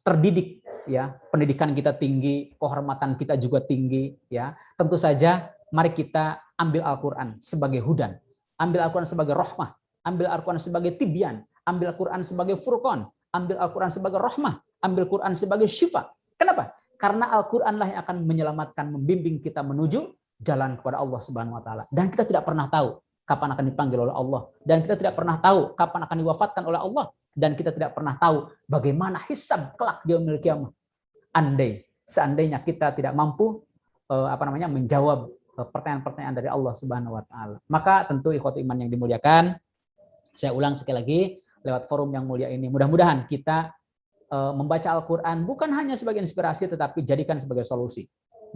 terdidik, ya, pendidikan kita tinggi, kehormatan kita juga tinggi, ya. Tentu saja mari kita ambil Al-Quran sebagai hudan, ambil Al-Quran sebagai rahmah, ambil Al-Quran sebagai tibyan, ambil Al-Quran sebagai furqan, ambil Al-Quran sebagai rahmah, ambil Al-Quran sebagai syifa. Kenapa? Karena Al-Quranlah yang akan menyelamatkan, membimbing kita menuju jalan kepada Allah Subhanahu wa taala. Dan kita tidak pernah tahu kapan akan dipanggil oleh Allah, dan kita tidak pernah tahu kapan akan diwafatkan oleh Allah, dan kita tidak pernah tahu bagaimana hisab kelak di yaumil qiyamah. Seandainya kita tidak mampu menjawab pertanyaan-pertanyaan dari Allah Subhanahu wa taala. Maka tentu ikhwati iman yang dimuliakan, saya ulang sekali lagi lewat forum yang mulia ini, mudah-mudahan kita membaca Al-Quran bukan hanya sebagai inspirasi, tetapi jadikan sebagai solusi.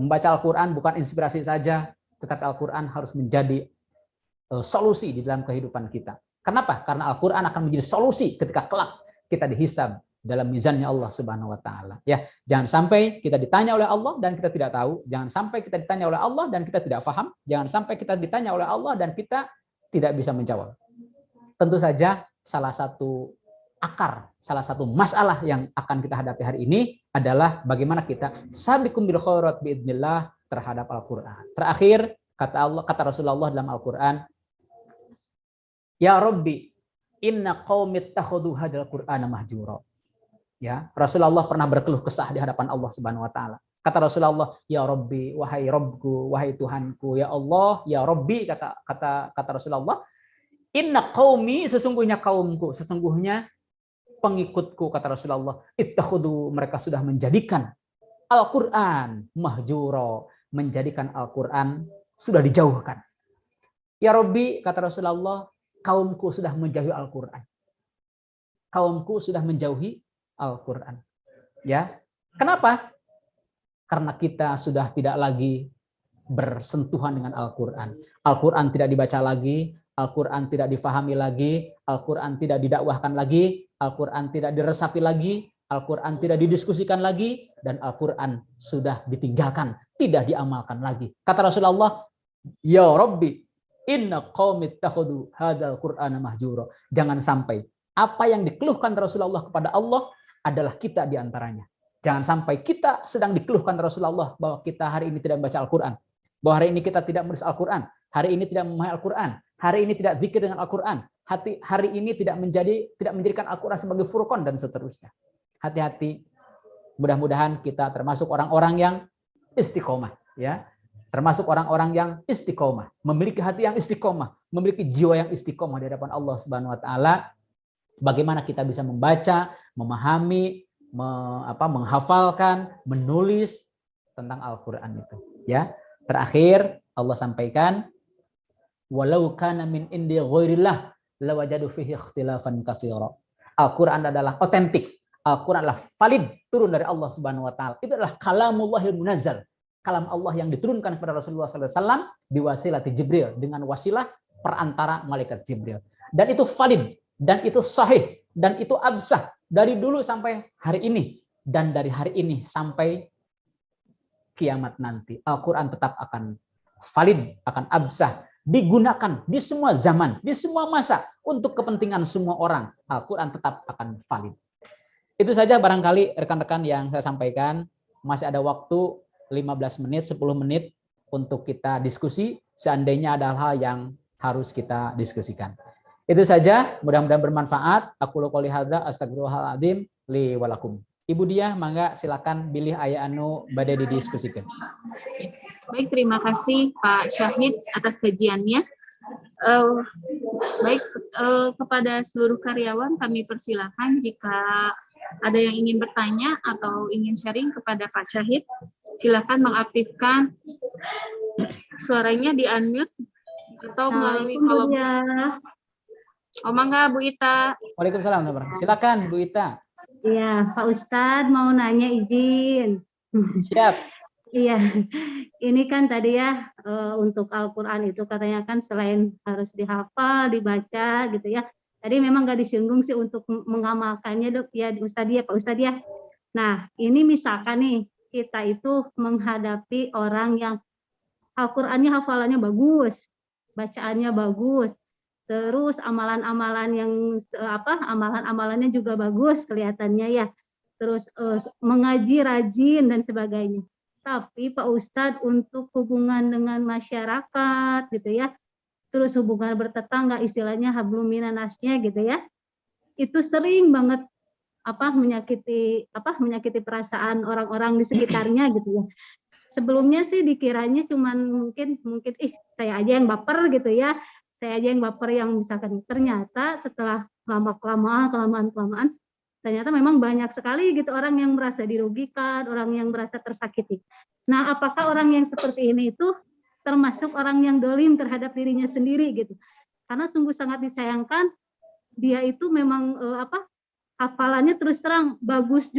Membaca Al-Quran bukan inspirasi saja, tetapi Al-Quran harus menjadi solusi di dalam kehidupan kita. Kenapa? Karena Al-Quran akan menjadi solusi ketika kelak kita dihisab dalam mizannya Allah Subhanahu wa taala. Ya, jangan sampai kita ditanya oleh Allah dan kita tidak tahu, jangan sampai kita ditanya oleh Allah dan kita tidak paham, jangan sampai kita ditanya oleh Allah dan kita tidak bisa menjawab. Tentu saja salah satu masalah yang akan kita hadapi hari ini adalah bagaimana kita sabiqum bil khairat biidznillah terhadap Al-Qur'an. Terakhir, kata Rasulullah dalam Al-Qur'an, ya Rabbi, inna qaumi ittakhadhu hadzal Qur'ana mahjura. Ya, Rasulullah pernah berkeluh kesah di hadapan Allah Subhanahu wa taala. Kata Rasulullah, ya Rabbi, wahai Rabbku, wahai Tuhanku, ya Allah, ya Rabbi, kata Rasulullah, inna qaumi, sesungguhnya kaumku, sesungguhnya pengikutku, kata Rasulullah, ittakhadhu, mereka sudah menjadikan Al-Qur'an mahjura, menjadikan Al-Qur'an sudah dijauhkan. Ya Rabbi, kata Rasulullah, kaumku sudah menjauhi Al-Qur'an. Kaumku sudah menjauhi Al-Qur'an. Ya. Kenapa? Karena kita sudah tidak lagi bersentuhan dengan Al-Qur'an. Al-Qur'an tidak dibaca lagi, Al-Qur'an tidak difahami lagi, Al-Qur'an tidak didakwahkan lagi, Al-Qur'an tidak diresapi lagi, Al-Qur'an tidak didiskusikan lagi, dan Al-Qur'an sudah ditinggalkan, tidak diamalkan lagi. Kata Rasulullah, ya Rabbi, inna qaumi ittakhadhu hadzal Qur'ana mahjura. Jangan sampai apa yang dikeluhkan Rasulullah kepada Allah adalah kita di antaranya. Jangan sampai kita sedang dikeluhkan Rasulullah bahwa kita hari ini tidak membaca Al-Qur'an, bahwa hari ini kita tidak menulis Al-Qur'an, hari ini tidak memahami Al-Quran, hari ini tidak zikir dengan Al-Quran, hari ini tidak menjadikan Al-Quran sebagai furqan dan seterusnya. Hati-hati. Mudah-mudahan kita termasuk orang-orang yang istiqomah, ya. Termasuk orang-orang yang istiqomah, memiliki hati yang istiqomah, memiliki jiwa yang istiqomah di hadapan Allah Subhanahu wa taala. Bagaimana kita bisa membaca, memahami, menghafalkan, menulis tentang Al-Qur'an itu, ya. Terakhir Allah sampaikan, walau kana min indi ghairillah lawajadu fihi ikhtilafan katsira. Al-Qur'an adalah otentik. Al-Quran adalah valid, turun dari Allah Subhanahu wa taala. Itu adalah kalamullahil munazzal. Kalam Allah yang diturunkan kepada Rasulullah SAW biwasilati Jibril, dengan wasilah perantara malaikat Jibril. Dan itu valid, dan itu sahih, dan itu absah dari dulu sampai hari ini, dan dari hari ini sampai kiamat nanti. Al-Quran tetap akan valid, akan absah, digunakan di semua zaman, di semua masa, untuk kepentingan semua orang. Al-Quran tetap akan valid. Itu saja barangkali rekan-rekan yang saya sampaikan. Masih ada waktu 15 menit, 10 menit untuk kita diskusi, seandainya ada hal yang harus kita diskusikan. Itu saja, mudah-mudahan bermanfaat. Aku qouli hadza astagfirullahaladzim li walakum. Ibu Diah, mangga silakan pilih aya anu bade didiskusikan. Baik, terima kasih Pak Syahid atas kajiannya. Baik, kepada seluruh karyawan kami persilakan jika ada yang ingin bertanya atau ingin sharing kepada Pak Syahid, silakan mengaktifkan suaranya di unmute atau melalui kolom. Oh, mangga Bu Ita. Waalaikumsalam. Silakan Bu Ita. Iya, Pak Ustadz mau nanya izin. Siap. Iya, ini kan tadi ya untuk Al-Quran itu katanya kan selain harus dihafal, dibaca gitu ya. Tadi memang nggak disinggung sih untuk mengamalkannya dok ya Ustadz ya Pak Ustadz ya. Nah ini misalkan nih kita itu menghadapi orang yang Al-Qurannya hafalannya bagus, bacaannya bagus, terus amalan-amalan yang amalan-amalannya juga bagus kelihatannya ya. Terus mengaji rajin dan sebagainya. Tapi Pak Ustadz untuk hubungan dengan masyarakat gitu ya, terus hubungan bertetangga istilahnya hablum minanasnya gitu ya, itu sering banget menyakiti perasaan orang-orang di sekitarnya gitu ya. Sebelumnya sih dikiranya cuman mungkin saya aja yang baper gitu ya, saya aja yang baper yang misalkan, ternyata setelah kelamaan ternyata memang banyak sekali gitu orang yang merasa dirugikan, orang yang merasa tersakiti. Nah, apakah orang yang seperti ini itu termasuk orang yang dolim terhadap dirinya sendiri gitu? Karena sungguh sangat disayangkan dia itu memang hafalannya terus terang bagus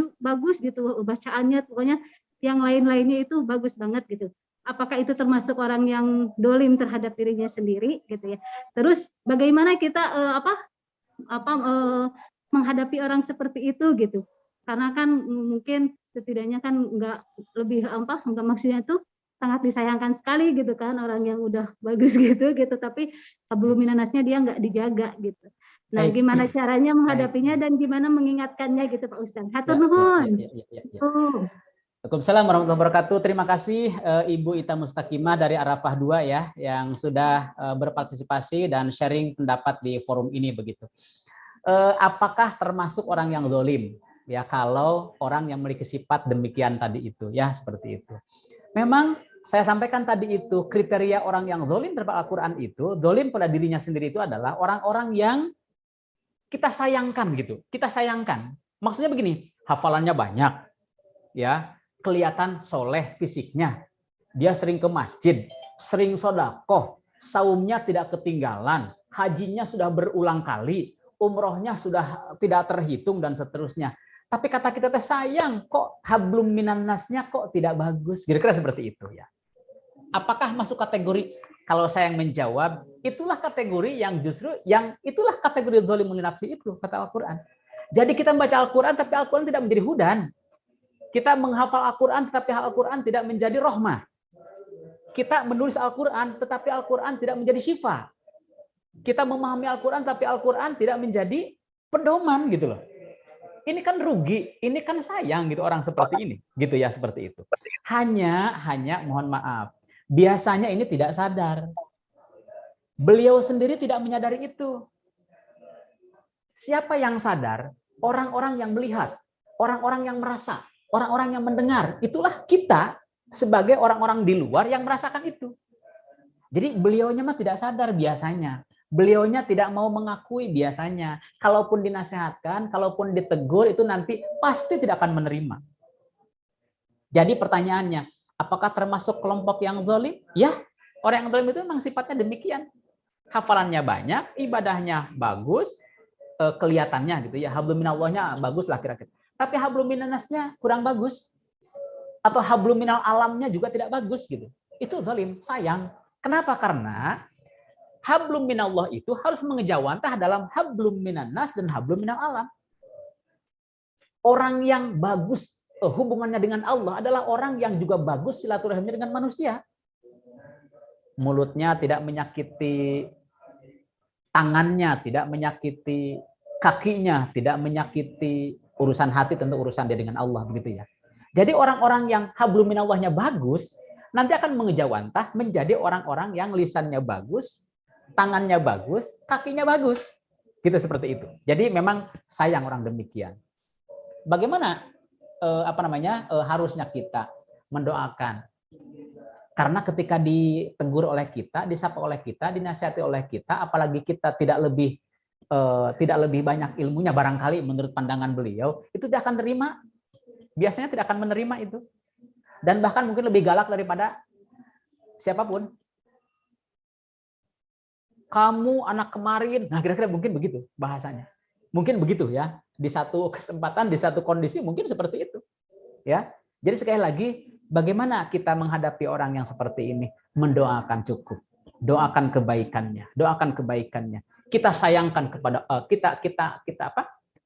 gitu, bacaannya pokoknya yang lain-lainnya itu bagus banget gitu. Apakah itu termasuk orang yang dolim terhadap dirinya sendiri gitu ya? Terus bagaimana kita menghadapi orang seperti itu gitu, karena kan mungkin setidaknya kan nggak maksudnya itu sangat disayangkan sekali gitu kan orang yang udah bagus gitu tapi hablum minanasnya dia nggak dijaga gitu. Nah, gimana caranya menghadapinya dan gimana mengingatkannya gitu Pak Ustadz. Hatur nuhun. Waalaikumsalam warahmatullahi wabarakatuh. Terima kasih Ibu Ita Mustaqimah dari Arafah 2 ya yang sudah berpartisipasi dan sharing pendapat di forum ini begitu. Apakah termasuk orang yang zalim ya kalau orang yang memiliki sifat demikian tadi itu ya, seperti itu. Memang saya sampaikan tadi itu kriteria orang yang zalim terhadap Al-Qur'an itu, zalim pada dirinya sendiri itu adalah orang-orang yang kita sayangkan gitu. Kita sayangkan. Maksudnya begini, hafalannya banyak ya, kelihatan soleh fisiknya. Dia sering ke masjid, sering sedekah, saumnya tidak ketinggalan, hajinya sudah berulang kali, umrohnya sudah tidak terhitung dan seterusnya. Tapi kata kita teh sayang kok hablum minannasnya kok tidak bagus. Kira-kira seperti itu ya. Apakah masuk kategori, kalau saya yang menjawab, itulah kategori yang justru itulah kategori zalimun li nafsi itu kata Al-Qur'an. Jadi kita membaca Al-Qur'an tapi Al-Qur'an tidak menjadi hudan. Kita menghafal Al-Qur'an tetapi Al-Qur'an tidak menjadi rahmah. Kita menulis Al-Qur'an tetapi Al-Qur'an tidak menjadi syifa. Kita memahami Al-Quran, tapi Al-Quran tidak menjadi pedoman gitu loh. Ini kan rugi, ini kan sayang gitu orang seperti ini, gitu ya, seperti itu. Hanya mohon maaf, biasanya ini tidak sadar. Beliau sendiri tidak menyadari itu. Siapa yang sadar? Orang-orang yang melihat, orang-orang yang merasa, orang-orang yang mendengar. Itulah kita sebagai orang-orang di luar yang merasakan itu. Jadi beliaunya mah tidak sadar biasanya. Beliaunya tidak mau mengakui biasanya. Kalaupun dinasehatkan, kalaupun ditegur, itu nanti pasti tidak akan menerima. Jadi pertanyaannya, apakah termasuk kelompok yang zalim? Ya, orang yang zalim itu memang sifatnya demikian. Hafalannya banyak, ibadahnya bagus, kelihatannya gitu ya, hablum minallahnya bagus lah kira-kira. Tapi hablum minannasnya kurang bagus. Atau hablum minal alamnya juga tidak bagus gitu. Itu zalim, sayang. Kenapa? Karena hablum minallah itu harus mengejawantah dalam hablum minannas dan hablum minal alam. Orang yang bagus hubungannya dengan Allah adalah orang yang juga bagus silaturahimnya dengan manusia. Mulutnya tidak menyakiti tangannya, tidak menyakiti kakinya, tidak menyakiti urusan hati, tentu urusan dia dengan Allah, begitu ya. Jadi orang-orang yang hablum minallahnya bagus, nanti akan mengejawantah menjadi orang-orang yang lisannya bagus, tangannya bagus, kakinya bagus. Gitu seperti itu. Jadi memang sayang orang demikian. Bagaimana harusnya kita mendoakan? Karena ketika ditegur oleh kita, disapa oleh kita, dinasihati oleh kita, apalagi kita tidak lebih banyak ilmunya barangkali menurut pandangan beliau, itu tidak akan terima. Biasanya tidak akan menerima itu. Dan bahkan mungkin lebih galak daripada siapapun. Kamu anak kemarin, nah kira-kira mungkin begitu bahasanya. Mungkin begitu ya. Di satu kesempatan, di satu kondisi mungkin seperti itu. Ya. Jadi sekali lagi, bagaimana kita menghadapi orang yang seperti ini? Mendoakan cukup. Doakan kebaikannya, doakan kebaikannya. Kita sayangkan kepada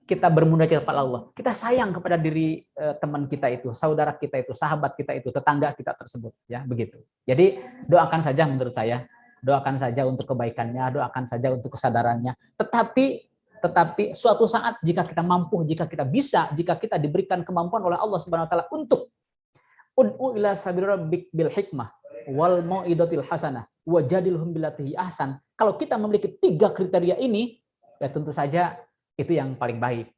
kita bermunajat kepada Allah. Kita sayang kepada diri teman kita itu, saudara kita itu, sahabat kita itu, tetangga kita tersebut, ya, begitu. Jadi doakan saja menurut saya, doakan saja untuk kebaikannya, doakan saja untuk kesadarannya. Tetapi suatu saat jika kita mampu, jika kita bisa, jika kita diberikan kemampuan oleh Allah Subhanahu wa taala untuk ud'u ila sabili rabbik bil hikmah wal mau'izatil hasanah wajadilhum billati ahsan. Kalau kita memiliki 3 kriteria ini, ya tentu saja itu yang paling baik.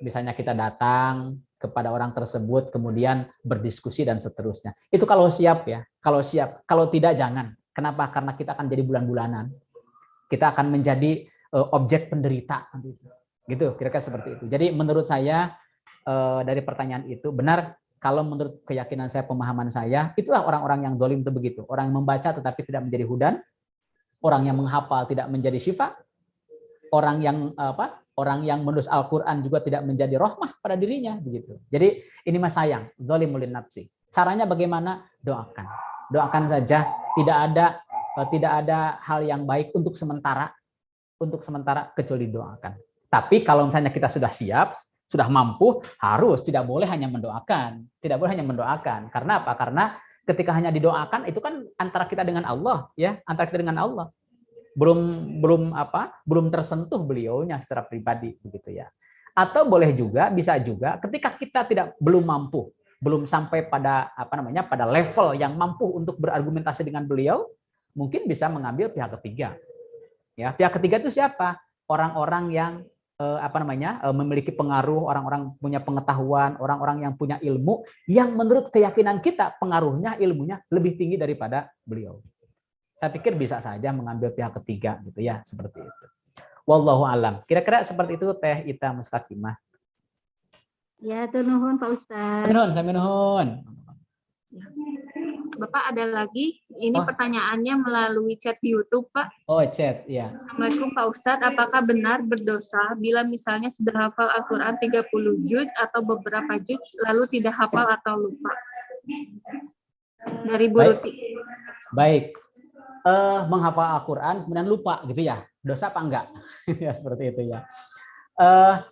Misalnya kita datang kepada orang tersebut, kemudian berdiskusi dan seterusnya. Itu kalau siap ya, kalau siap. Kalau tidak jangan. Kenapa? Karena kita akan jadi bulan-bulanan. Kita akan menjadi objek penderita. Gitu, kira-kira seperti itu. Jadi menurut saya dari pertanyaan itu benar. Kalau menurut keyakinan saya, pemahaman saya, itulah orang-orang yang zalim itu begitu. Orang yang membaca tetapi tidak menjadi hudan, orang yang menghafal tidak menjadi syifa, orang yang menulis Al-Qur'an juga tidak menjadi rahmah pada dirinya, begitu. Jadi ini mas sayang, zalimul nafsi. Caranya bagaimana? Doakan. Doakan saja, tidak ada hal yang baik untuk sementara kecuali doakan. Tapi kalau misalnya kita sudah siap, sudah mampu, tidak boleh hanya mendoakan. Tidak boleh hanya mendoakan. Karena apa? Karena ketika hanya didoakan itu kan antara kita dengan Allah, ya, antara kita dengan Allah. Belum tersentuh beliaunya secara pribadi, begitu ya. Atau boleh juga, bisa juga ketika kita belum mampu, belum sampai pada pada level yang mampu untuk berargumentasi dengan beliau, mungkin bisa mengambil pihak ketiga. Ya, pihak ketiga itu siapa? Orang-orang yang memiliki pengaruh, orang-orang punya pengetahuan, orang-orang yang punya ilmu, yang menurut keyakinan kita pengaruhnya, ilmunya lebih tinggi daripada beliau. Saya pikir bisa saja mengambil pihak ketiga, gitu ya, seperti itu. Wallahu alam. Kira-kira seperti itu Teh Ita Mustaqimah. Ya, tur nuhun Pak Ustaz. Nuhun. Bapak ada lagi, ini pertanyaannya melalui chat di YouTube, Pak. Oh, chat, ya. Assalamualaikum Pak Ustadz, apakah benar berdosa bila misalnya sudah hafal Al-Quran 30 juz atau beberapa juz lalu tidak hafal atau lupa? Dari Bu Ruti. Baik. Menghafal Al-Quran kemudian lupa gitu ya, dosa apa enggak? Ya seperti itu ya.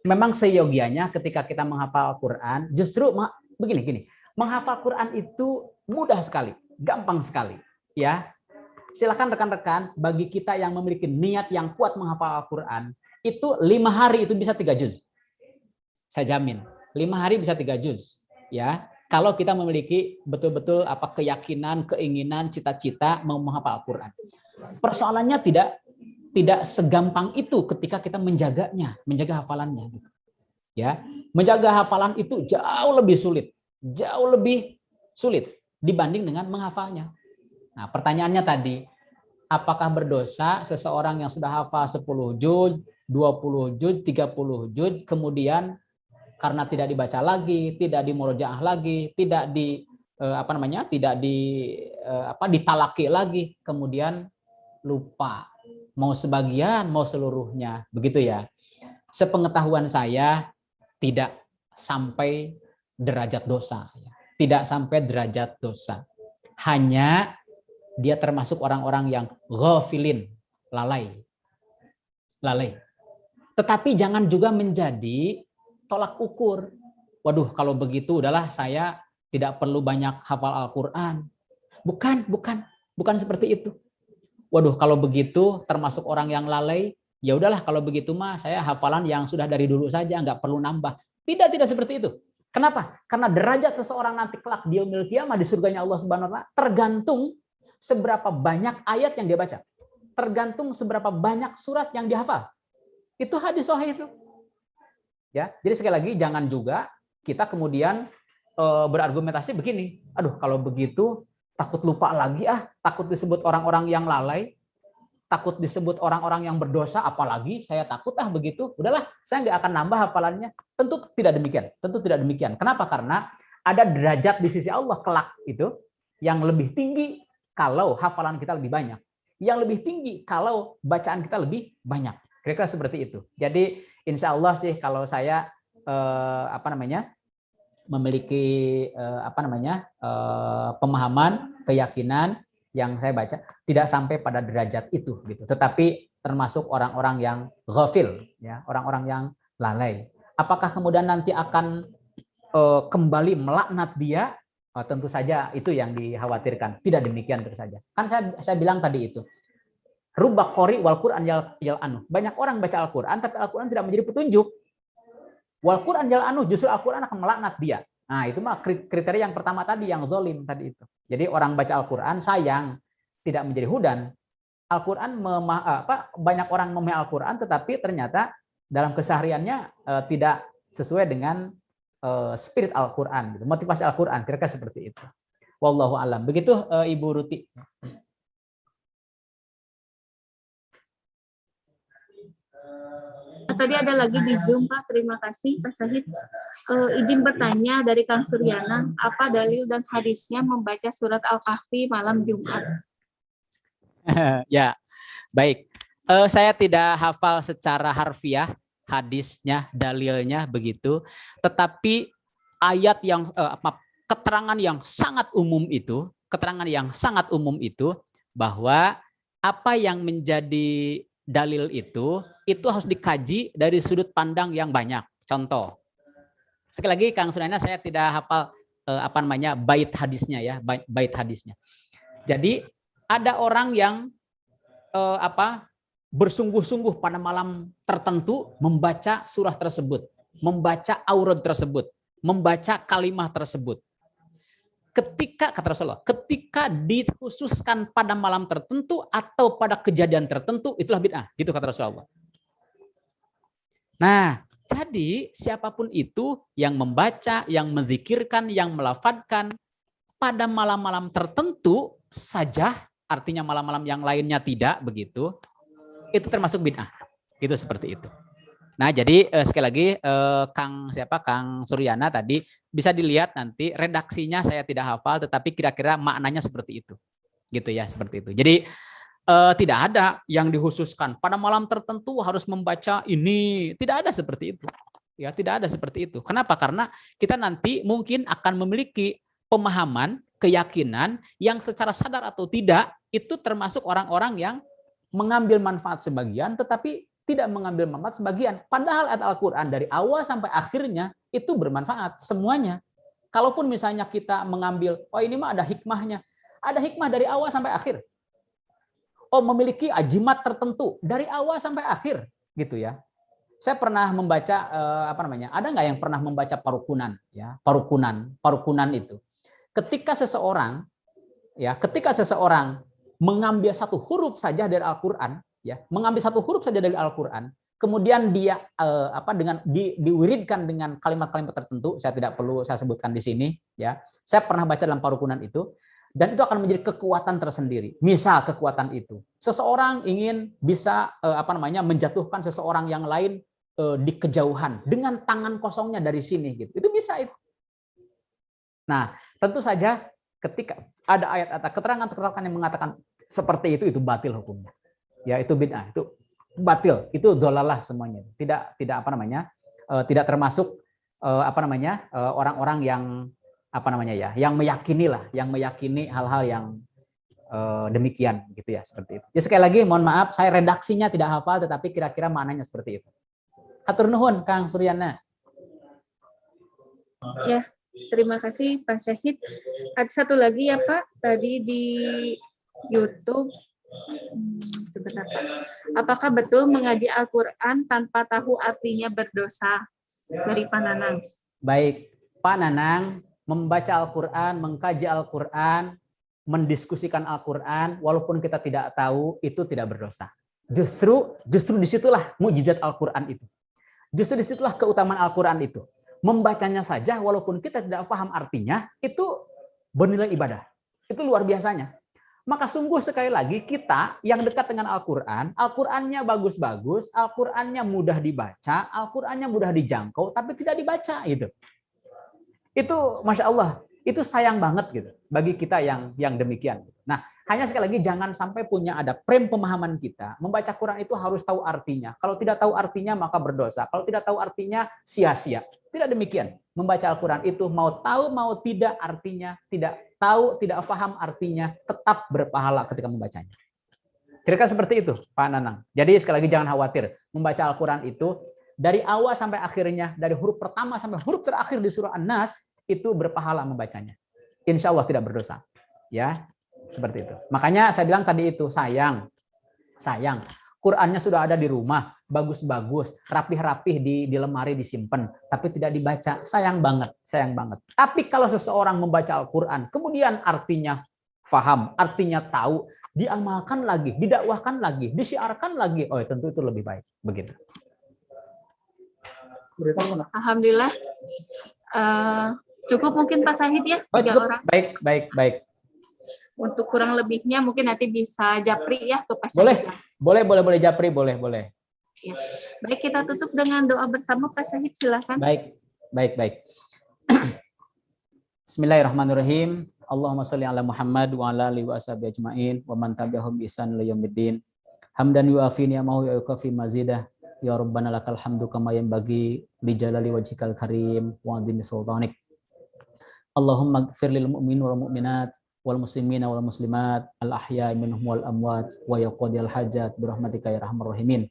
Memang seyogianya ketika kita menghafal Al-Quran, justru begini, menghafal Quran itu mudah sekali, gampang sekali, ya. Silakan rekan-rekan, bagi kita yang memiliki niat yang kuat menghafal Al-Quran, itu 5 hari itu bisa 3 juz. Saya jamin, 5 hari bisa 3 juz, ya. Kalau kita memiliki betul-betul keyakinan, keinginan, cita-cita mau menghafal Al-Quran. Persoalannya tidak segampang itu ketika kita menjaganya, menjaga hafalannya. Ya, menjaga hafalan itu jauh lebih sulit dibanding dengan menghafalnya. Nah, pertanyaannya tadi, apakah berdosa seseorang yang sudah hafal 10 juz, 20 juz, 30 juz, kemudian karena tidak dibaca lagi, tidak dimurojaah lagi, tidak ditalaki lagi, kemudian lupa, mau sebagian, mau seluruhnya, begitu ya. Sepengetahuan saya tidak sampai derajat dosa, tidak sampai derajat dosa. Hanya dia termasuk orang-orang yang ghafilin, lalai. Tetapi jangan juga menjadi tolak ukur. Waduh, kalau begitu udahlah saya tidak perlu banyak hafal Al-Quran. Bukan seperti itu. Waduh, kalau begitu termasuk orang yang lalai, ya udahlah kalau begitu mah saya hafalan yang sudah dari dulu saja, nggak perlu nambah. Tidak seperti itu. Kenapa? Karena derajat seseorang nanti kelak di yaumil qiyamah di surganya Allah Subhanahu wa taala tergantung seberapa banyak ayat yang dia baca. Tergantung seberapa banyak surat yang dihafal. Itu hadis sahih itu. Ya, jadi sekali lagi jangan juga kita kemudian berargumentasi begini. Aduh, kalau begitu takut lupa lagi takut disebut orang-orang yang lalai, takut disebut orang-orang yang berdosa, apalagi saya takut begitu. Udahlah, saya nggak akan nambah hafalannya. Tentu tidak demikian. Kenapa? Karena ada derajat di sisi Allah kelak itu yang lebih tinggi kalau hafalan kita lebih banyak. Yang lebih tinggi kalau bacaan kita lebih banyak. Kira-kira seperti itu. Jadi insya Allah sih kalau saya memiliki pemahaman, keyakinan yang saya baca tidak sampai pada derajat itu gitu. Tetapi termasuk orang-orang yang ghafil, ya, orang-orang yang lalai. Apakah kemudian nanti akan kembali melaknat dia? Tentu saja itu yang dikhawatirkan. Tidak demikian tentu saja. Kan saya bilang tadi itu. Rubba qori wal Qur'an yal'anu. Banyak orang baca Al-Qur'an tapi Al-Qur'an tidak menjadi petunjuk. Wal Qur'an yal'anu, justru Al-Qur'an akan melaknat dia. Nah, itu mah kriteria yang pertama tadi, yang zalim tadi itu. Jadi orang baca Al-Qur'an sayang tidak menjadi hudan. Al-Qur'an banyak orang memahami Al-Qur'an tetapi ternyata dalam kesehariannya tidak sesuai dengan spirit Al-Qur'an gitu. Motivasi Al-Qur'an kira-kira seperti itu. Wallahu alam. Begitu Ibu Ruti. Tadi ada lagi di Zoom, Pak. Terima kasih, Pak Syahid. Izin bertanya dari Kang Suryana, apa dalil dan hadisnya membaca surat Al-Kahfi malam Jumat? Ya, baik. Saya tidak hafal secara harfiah hadisnya, dalilnya begitu. Tetapi ayat yang keterangan yang sangat umum itu, bahwa apa yang menjadi dalil itu harus dikaji dari sudut pandang yang banyak. Contoh, sekali lagi Kang Suryana, saya tidak hafal bait hadisnya ya, bait hadisnya. Jadi ada orang yang bersungguh-sungguh pada malam tertentu membaca surah tersebut, membaca aurat tersebut, membaca kalimah tersebut. Ketika kata Rasulullah, ketika dikhususkan pada malam tertentu atau pada kejadian tertentu, itulah bid'ah, gitu kata Rasulullah. Nah, jadi siapapun itu yang membaca, yang menzikirkan, yang melafadzkan pada malam-malam tertentu saja, artinya malam-malam yang lainnya tidak begitu, itu termasuk bid'ah. Itu seperti itu. Nah, jadi sekali lagi Kang Suryana tadi bisa dilihat nanti redaksinya saya tidak hafal, tetapi kira-kira maknanya seperti itu, gitu ya, seperti itu. Jadi tidak ada yang dikhususkan pada malam tertentu harus membaca ini, tidak ada seperti itu, ya, tidak ada seperti itu. Kenapa? Karena kita nanti mungkin akan memiliki pemahaman, keyakinan yang secara sadar atau tidak itu termasuk orang-orang yang mengambil manfaat sebagian, tetapi tidak mengambil manfaat sebagian. Padahal ayat Al-Quran dari awal sampai akhirnya itu bermanfaat semuanya. Kalaupun misalnya kita mengambil, oh ini mah ada hikmahnya. Ada hikmah dari awal sampai akhir. Oh memiliki ajimat tertentu dari awal sampai akhir. Gitu ya. Saya pernah membaca, ada nggak yang pernah membaca parukunan? Ya, parukunan itu. Ketika seseorang mengambil satu huruf saja dari Al-Qur'an, ya, mengambil satu huruf saja dari Al-Qur'an, kemudian dia diwiridkan dengan kalimat-kalimat tertentu, saya tidak perlu saya sebutkan di sini, ya. Saya pernah baca dalam parukunan itu, dan itu akan menjadi kekuatan tersendiri. Misal kekuatan itu, seseorang ingin bisa menjatuhkan seseorang yang lain di kejauhan dengan tangan kosongnya dari sini, gitu. Itu bisa itu. Nah, tentu saja ketika ada ayat atau keterangan-keterangan yang mengatakan seperti itu batil hukumnya. Ya, itu bid'ah, itu batil, itu dolalah semuanya. Tidak tidak termasuk orang-orang yang yang meyakini hal-hal yang demikian gitu ya, seperti itu. Ya, sekali lagi mohon maaf saya redaksinya tidak hafal, tetapi kira-kira maknanya seperti itu. Hatur nuhun Kang Suryana. Ya, terima kasih Pak Syahid. Ada satu lagi ya Pak, tadi di YouTube. Sebentar Pak. Apakah betul mengaji Al-Quran tanpa tahu artinya berdosa? Dari Pak Nanang. Baik, Pak Nanang, membaca Al-Quran, mengkaji Al-Quran, mendiskusikan Al-Quran, walaupun kita tidak tahu, itu tidak berdosa. Justru disitulah mukjizat Al-Quran itu. Justru disitulah keutamaan Al-Quran itu. Membacanya saja, walaupun kita tidak paham artinya, itu bernilai ibadah. Itu luar biasanya. Maka sungguh sekali lagi kita yang dekat dengan Al-Quran, Al-Qurannya bagus-bagus, Al-Qurannya mudah dibaca, Al-Qurannya mudah dijangkau, tapi tidak dibaca gitu. Itu Masya Allah, itu sayang banget gitu bagi kita yang demikian. Nah, hanya sekali lagi jangan sampai punya ada pemahaman kita, membaca Quran itu harus tahu artinya. Kalau tidak tahu artinya maka berdosa. Kalau tidak tahu artinya sia-sia. Tidak demikian. Membaca Al-Quran itu mau tahu mau tidak artinya, tidak tahu, tidak paham artinya, tetap berpahala ketika membacanya. Kira-kira seperti itu, Pak Nanang. Jadi sekali lagi jangan khawatir. Membaca Al-Quran itu dari awal sampai akhirnya, dari huruf pertama sampai huruf terakhir di surah An-Nas, itu berpahala membacanya. Insya Allah tidak berdosa. Ya, seperti itu. Makanya saya bilang tadi itu, sayang. Qurannya sudah ada di rumah, bagus-bagus, rapih-rapih di lemari disimpan, tapi tidak dibaca. Sayang banget. Tapi kalau seseorang membaca Al-Quran, kemudian artinya paham, artinya tahu, diamalkan lagi, didakwahkan lagi, disiarkan lagi, tentu itu lebih baik. Begitu. Alhamdulillah. Cukup mungkin Pak Syahid ya? 3 orang. Baik. Untuk kurang lebihnya mungkin nanti bisa japri ya ke Pak Syahid. Boleh japri, boleh. Ya. Baik, kita tutup dengan doa bersama Pak Syahid, silakan. Baik. Bismillahirrahmanirrahim. Allahumma sholli ala Muhammad wa ala alihi wa ashabihi ajmain wa man tabi'ahum bi ihsan ila yaumiddin. Hamdan yu'afi ni'amahu wa yukafi mazidah. Ya Rabbana lakal hamdu kama yanbaghi li jalali wajhikal karim wa 'azimi sultanik. Allahumma ighfir lil mu'minin wal mu'minat wal muslimina wal muslimat al ahya'i minhum wal amwat wa yaqdil hajat bi rahmatika ya arhamar rahimin.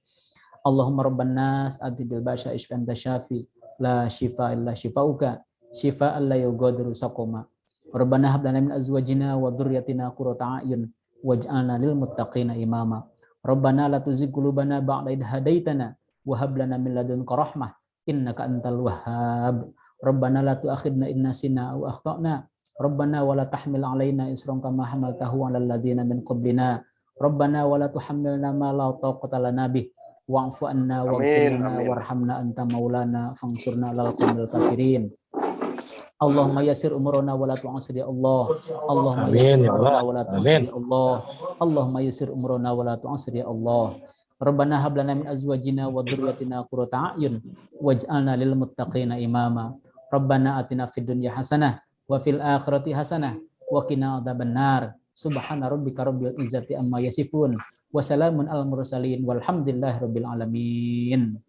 Allahumma rabban nas ati bil basya ishfan tasyafi la shifa illa shifauka shifaan la yughadiru saqama. Rabbana hab lana min azwajina wa dhurriyyatina qurrata a'yun waj'alna lil muttaqina imama. Rabbana la tuzigh qulubana ba'da idh hadaitana wa hab lana min ladunka rahmah innaka antal wahhab. Rabbana la tu'akhidna in nasina aw akhtana. Rabbana wa la tahmil 'alaina isran kama hamaltahu 'alal ladzina min qablina. Rabbana wa la tuhammilna ma la taqata lana bih wa'fu 'anna waghfir lana warhamna anta maulana fansurna 'alal qaumil kafirin. Allahumma yassir umurana wa la tu'assir ya Allah. Allahumma yassir umurana wa la tu'assir ya Allah. Allahumma yassir umurana wa la tu'assir ya Allah. Rabbana hab lana min azwajina wa dhurriyyatina qurrata a'yun waj'alna lil muttaqina imama. Rabbana atina fid dunya hasanah wa fil akhirati hasanah wa qina adzabannar. Subhana rabbika rabbil izzati amma yasifun wa salamun alal mursalin walhamdulillahi rabbil alamin.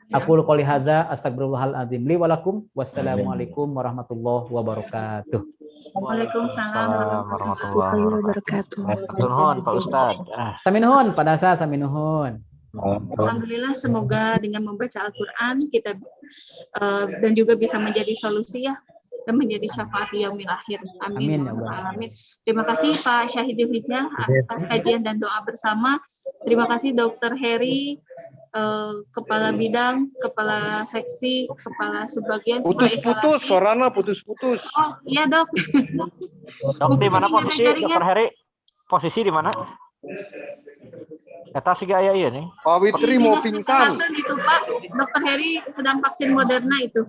Aku qouli hadza astagfirullahal azim li wa lakum. Wassalamualaikum warahmatullahi wabarakatuh. Waalaikumsalam warahmatullahi wabarakatuh. Nuhun Pak Ustaz. Saminuhun pada saya saminuhun. Alhamdulillah, semoga dengan membaca Al-Quran kita dan juga bisa menjadi solusi ya, dan menjadi syafaat yaumil akhir. Amin. Amin. Terima kasih Pak Syahidul Hijjah atas kajian dan doa bersama. Terima kasih Dr. Heri, Kepala Bidang, Kepala Seksi, Kepala Subbagian. Putus-putus, suaranya putus-putus. Oh iya Dok. Dok di mana posisi Dr. Heri? Posisi di mana? Eta siga aya ieu nih. Pak Witri mau pingsan. Itu Pak, Dokter Heri sedang vaksin Moderna itu.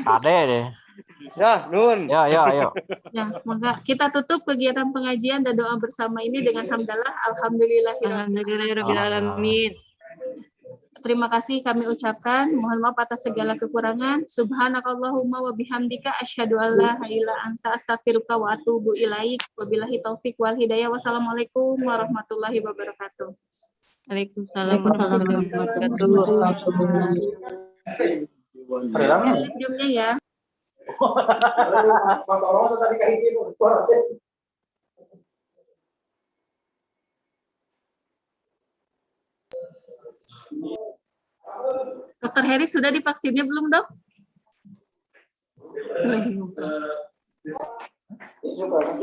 Ade deh. Ya, nun. Ya, ayo. Ya, maka kita tutup kegiatan pengajian dan doa bersama ini dengan hamdalah alhamdulillahirabbil alamin. Terima kasih kami ucapkan. Mohon maaf atas segala kekurangan. Subhanakallahumma wa bihamdika asyhadu an la ilaha illa anta astaghfiruka wa atubu ilaik. Wabillahi taufik wal hidayah. Wassalamualaikum warahmatullahi wabarakatuh. Waalaikumsalam warahmatullahi wabarakatuh. Jumnya ya. Dokter Heri sudah divaksinnya belum, Dok? Belum.